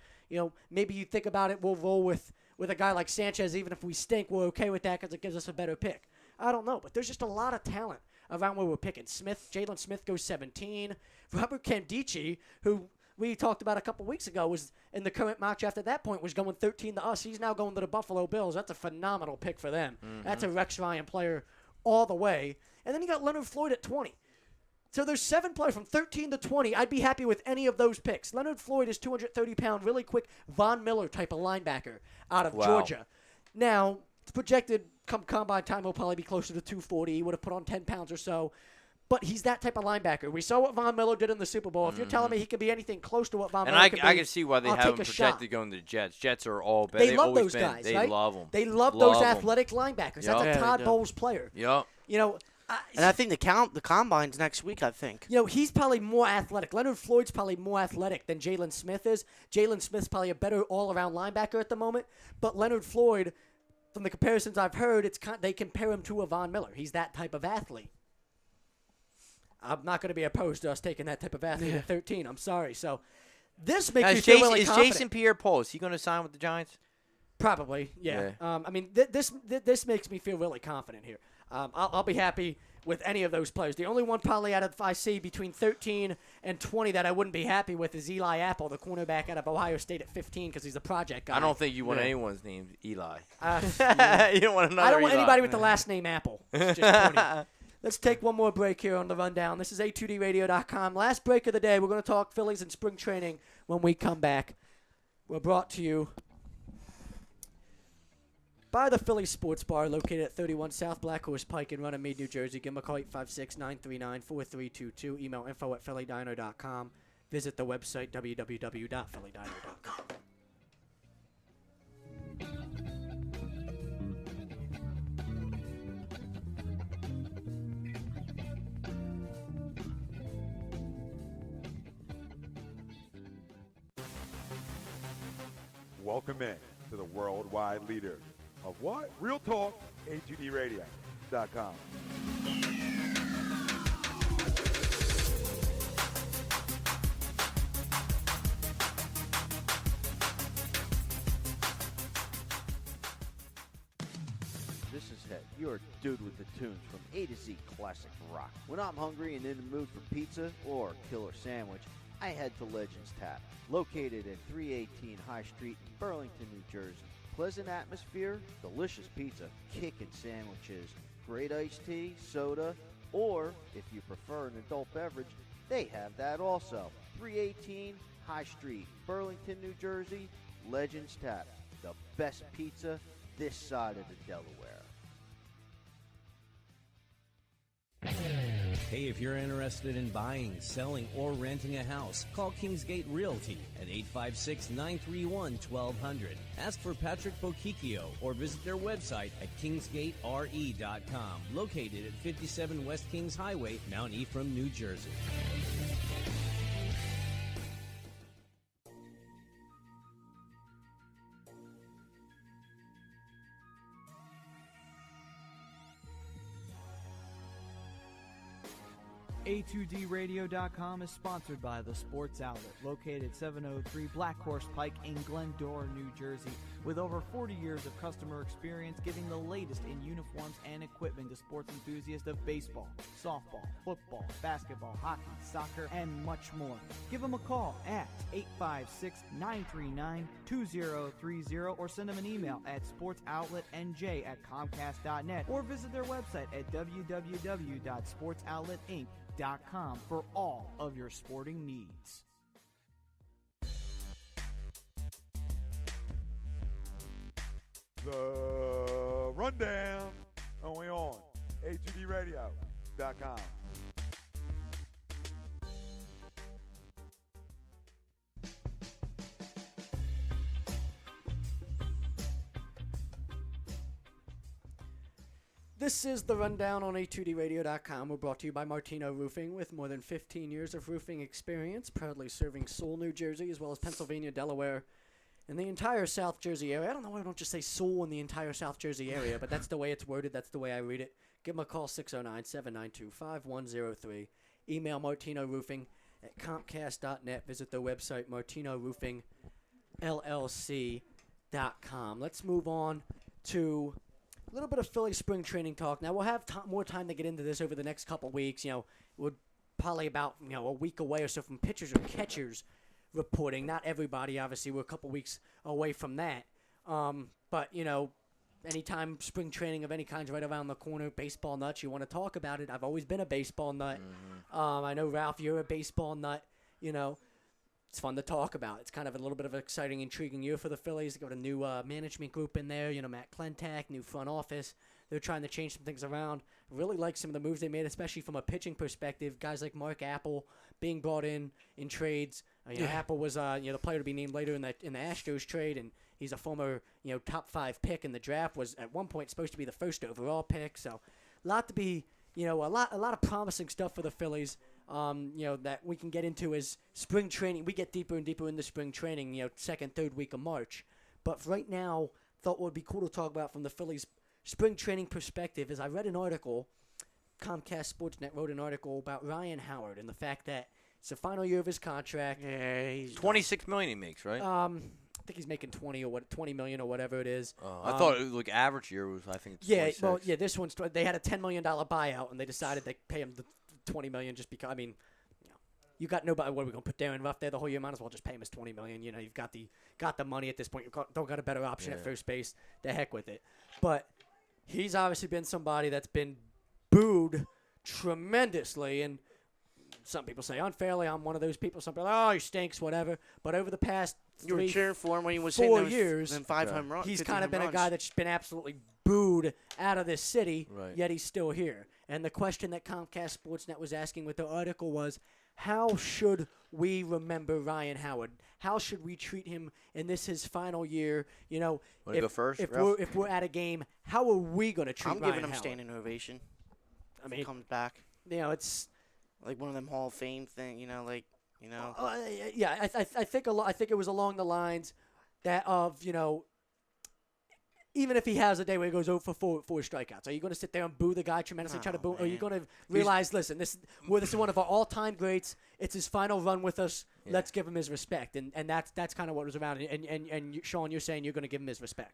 Maybe you think about it. We'll roll with a guy like Sanchez, even if we stink. We're okay with that because it gives us a better pick. I don't know, but there's just a lot of talent around where we're picking. Jalen Smith goes 17. Robert Candice, who we talked about a couple weeks ago, was in the current mock draft at that point, was going 13 to us. He's now going to the Buffalo Bills. That's a phenomenal pick for them. Mm-hmm. That's a Rex Ryan player all the way. And then you got Leonard Floyd at 20. So there's 7 players from 13 to 20. I'd be happy with any of those picks. Leonard Floyd is 230-pound, really quick Von Miller type of linebacker out of Georgia. Now, it's projected come combine time he'll probably be closer to 240. He would have put on 10 pounds or so. But he's that type of linebacker. We saw what Von Miller did in the Super Bowl. If you're telling me he can be anything close to what Von Miller can be, I can see why they have him projected going to the Jets. Jets are all better. They love those guys, They right? love them. They love those athletic linebackers. Yep. That's a Todd Bowles player. Yep. And I think the combine's next week, I think. He's probably more athletic. Leonard Floyd's probably more athletic than Jalen Smith is. Jalen Smith's probably a better all-around linebacker at the moment. But Leonard Floyd, from the comparisons I've heard, they compare him to a Von Miller. He's that type of athlete. I'm not going to be opposed to us taking that type of athlete at 13. I'm sorry. So this makes me feel really confident. Is Jason Pierre-Paul, is he going to sign with the Giants? Probably, yeah. I mean, this makes me feel really confident here. I'll be happy with any of those players. The only one probably out of I see between 13 and 20 that I wouldn't be happy with is Eli Apple, the cornerback out of Ohio State at 15 because he's a project guy. I don't think you want anyone's name Eli. You don't want another I don't want Eli. anybody with the last name Apple. It's just Tony. Let's take one more break here on the Rundown. This is A2DRadio.com. Last break of the day. We're going to talk Phillies and spring training when we come back. We're brought to you by the Phillies Sports Bar, located at 31 South Black Horse Pike in Runnymede, New Jersey. Give them a call, 856-939-4322. Email info@phillydiner.com. Visit the website, www.phillydiner.com. Welcome in to the worldwide leader of what? Real talk, A2DRadio.com. This is Head, your dude with the tunes from A to Z classic rock. When I'm hungry and in the mood for pizza or killer sandwich, I head to Legends Tap, located at 318 High Street in Burlington, New Jersey. Pleasant atmosphere, delicious pizza, kickin' sandwiches, great iced tea, soda, or if you prefer an adult beverage, they have that also. 318 High Street, Burlington, New Jersey, Legends Tap, the best pizza this side of the Delaware. Hey, if you're interested in buying, selling, or renting a house, call Kingsgate Realty at 856-931-1200. Ask for Patrick Bocchicchio or visit their website at kingsgatere.com, located at 57 West Kings Highway, Mount Ephraim, New Jersey. A2DRadio.com is sponsored by The Sports Outlet, located at 703 Black Horse Pike in Glendora, New Jersey. With over 40 years of customer experience giving the latest in uniforms and equipment to sports enthusiasts of baseball, softball, football, basketball, hockey, soccer, and much more. Give them a call at 856-939-2030 or send them an email at sportsoutletnj@comcast.net or visit their website at www.sportsoutletinc.com for all of your sporting needs. The Rundown, only on A2DRadio.com. This is the Rundown on A2DRadio.com. We're brought to you by Martino Roofing, with more than 15 years of roofing experience, proudly serving Sewell, New Jersey, as well as Pennsylvania, Delaware, and the entire South Jersey area. I don't know why I don't just say Sewell in the entire South Jersey area, but that's the way it's worded. That's the way I read it. Give them a call, 609-792-5103. Email Martino Roofing at Comcast.net. Visit their website, MartinoRoofingLLC.com. Let's move on to a little bit of Philly spring training talk. Now, we'll have more time to get into this over the next couple weeks. We're probably about a week away or so from pitchers or catchers reporting. Not everybody, obviously. We're a couple weeks away from that. But, anytime spring training of any kind's right around the corner, baseball nuts, you want to talk about it. I've always been a baseball nut. I know, Ralph, you're a baseball nut. It's fun to talk about. It's kind of a little bit of an exciting, intriguing year for the Phillies. They got a new management group in there, Matt Klentak, new front office. They're trying to change some things around. Really like some of the moves they made, especially from a pitching perspective. Guys like Mark Apple being brought in trades. Apple was the player to be named later in the Astros trade, and he's a former top 5 pick in the draft. Was at one point supposed to be the first overall pick. So, a lot to be a lot of promising stuff for the Phillies. That we can get into as spring training. We get deeper and deeper into spring training, second, third week of March. But right now, thought what would be cool to talk about from the Phillies spring training perspective is I read an article, Comcast Sportsnet wrote an article about Ryan Howard and the fact that it's the final year of his contract. Yeah, he's $26 million he makes, right? I think he's making $20 million or whatever it is. I thought it was like average year was, I think, it's 26. This one's they had a $10 million buyout and they decided they pay him the $20 million just because. I mean, you got nobody. What are we gonna put Darren Ruff there the whole year? Might as well just pay him his $20 million. You've got the money at this point. You don't got a better option at first base. The heck with it. But he's obviously been somebody that's been booed tremendously, and some people say unfairly. I'm one of those people. Some people, he stinks, whatever. But over the past you were cheering for him when he was 4 years, and 5 home runs. He's kind of been a guy that's been absolutely booed out of this city, right. Yet he's still here. And the question that Comcast Sportsnet was asking with the article was, how should we remember Ryan Howard? How should we treat him in his final year? Want to go first, if Ralph? we're at a game, how are we going to treat Ryan Howard? I'm giving him standing ovation. I mean, he comes back. It's like one of them Hall of Fame thing. I think I think it was along the lines that of even if he has a day where he goes 0 for 4 strikeouts, are you going to sit there and boo the guy tremendously, try to boo? Or are you going to realize, listen, this is one of our all-time greats. It's his final run with us. Yeah. Let's give him his respect, and that's kind of what was around. And Sean, you're saying you're going to give him his respect.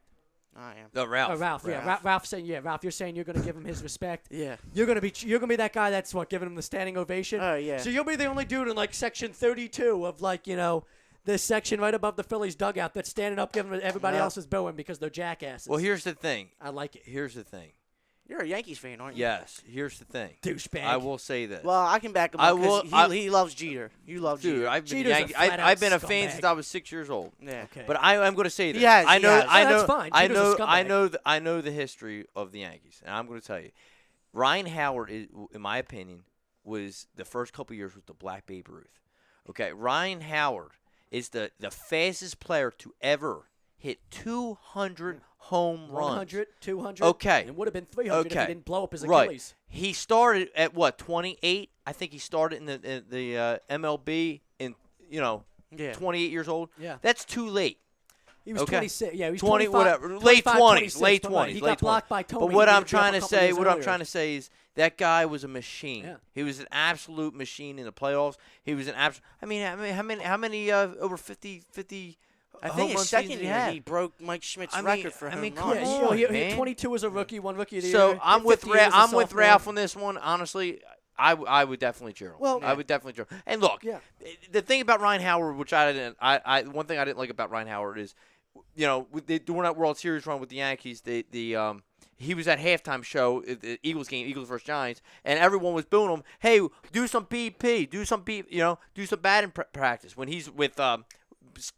I am. No, Ralph. Oh, Ralph. Yeah, Ralph saying Ralph. You're saying you're going to give him his respect. Yeah. You're going to be that guy that's giving him the standing ovation. Oh yeah. So you'll be the only dude in section 32 of this section right above the Phillies dugout that's standing up giving everybody else's booing because they're jackasses. Well, here's the thing. I like it. Here's the thing. You're a Yankees fan, aren't you? Yes. Here's the thing. Douchebag. I will say this. Well, I can back him up because he loves Jeter. You love Jeter. Dude, I've been a fan since I was 6 years old. Yeah. Okay. But I'm going to say this. Yes, I know. That's fine. I Jeter's a scumbag. I know the history of the Yankees, and I'm going to tell you, Ryan Howard, in my opinion, was the first couple years with the Black Babe Ruth. Okay, Ryan Howard is the fastest player to ever hit 200 home runs. 100, 200. Okay. It would have been 300 if he didn't blow up his Right. Achilles. He started at 28? I think he started in the MLB in 28 years old. Yeah. That's too late. He was 26. Yeah, he was 20 25, whatever. Late 20s. Late 20s. He got blocked by Tony. But what He I'm was up trying a to couple say, years what I'm earlier. trying to say is that guy was a machine. Yeah. He was an absolute machine in the playoffs. He was an absolute. I mean, how many over 50 I home think run his second seasons year had? he broke Mike Schmidt's I mean- record for I home mean, runs. come Yeah, on, he hit man. 22 as a rookie, one rookie of the year. So I'm hit with 50 as a I'm with sophomore. Ralph on this one. Honestly, I would definitely cheer him. Well, I would definitely cheer him. And look, Yeah. the thing about Ryan Howard, which one thing I didn't like about Ryan Howard is, during that World Series run with the Yankees, he was at halftime show at the Eagles game, Eagles versus Giants, and everyone was booing him. Hey, do some BP, do some batting practice when he's with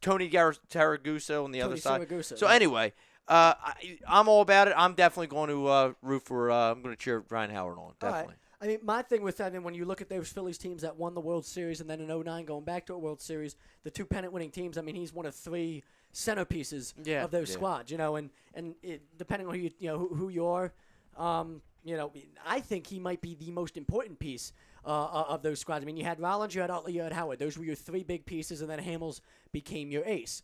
Tony Taraguso on the other side. Saragusa, So yeah. anyway, I'm all about it. I'm definitely going to root for. I'm going to cheer Ryan Howard on. Definitely. All right. I mean, my thing with that, and when you look at those Phillies teams that won the World Series and then in 2009 going back to a World Series, the 2 pennant-winning teams, I mean, he's one of 3 centerpieces of those squads, and depending on who you are, I think he might be the most important piece of those squads. I mean, you had Rollins, you had Utley, you had Howard. Those were your three big pieces, and then Hamels became your ace.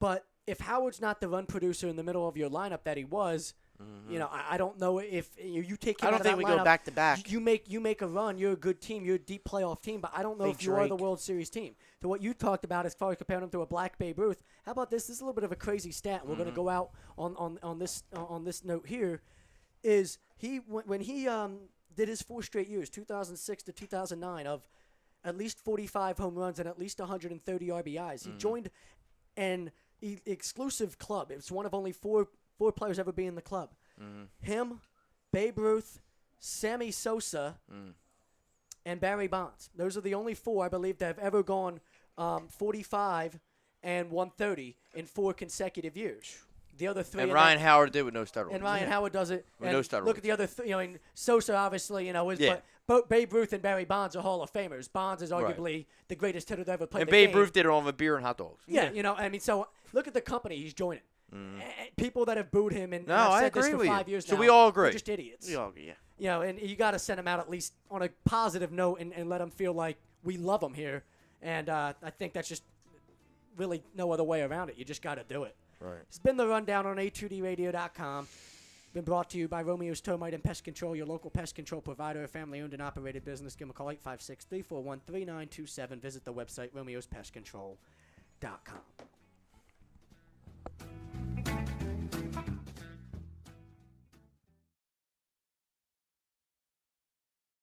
But if Howard's not the run producer in the middle of your lineup that he was, I don't know if you take him I out don't of think that we lineup, go back to back. You make a run. You're a good team. You're a deep playoff team. But I don't know Hey, if you are the Drake. World Series team. To what you talked about as far as comparing him to a Black Babe Ruth, how about this? This is a little bit of a crazy stat. And we're going to go out on this note here. Is when he did his 4 straight years, 2006 to 2009, of at least 45 home runs and at least 130 RBIs. He joined an exclusive club. It was one of only four players ever be in the club. Him, Babe Ruth, Sammy Sosa, and Barry Bonds. Those are the only 4, I believe, that have ever gone 45 and 130 in 4 consecutive years. The other 3. And Ryan Howard did with no steroids. And Ryan Howard does it. With and no steroids. Look at the other, and Sosa obviously, is. Yeah. But both Babe Ruth and Barry Bonds are Hall of Famers. Bonds is arguably the greatest hitter to ever play And the Babe game. Ruth did it on a beer and hot dogs. Yeah, I mean, so look at the company he's joining. People that have booed him, and No, I've I said this agree for with 5 you. years So now. we all agree. They're just idiots. We all, yeah. And you got to send him out at least on a positive note and let him feel like we love him here. And I think that's just really no other way around it. You just got to do it. Right. It's been the Rundown on A2DRadio.com. Been brought to you by Romeo's Termite and Pest Control, your local pest control provider, a family-owned and operated business. Give them a call, 856-341-3927. Visit the website, romeospestcontrol.com.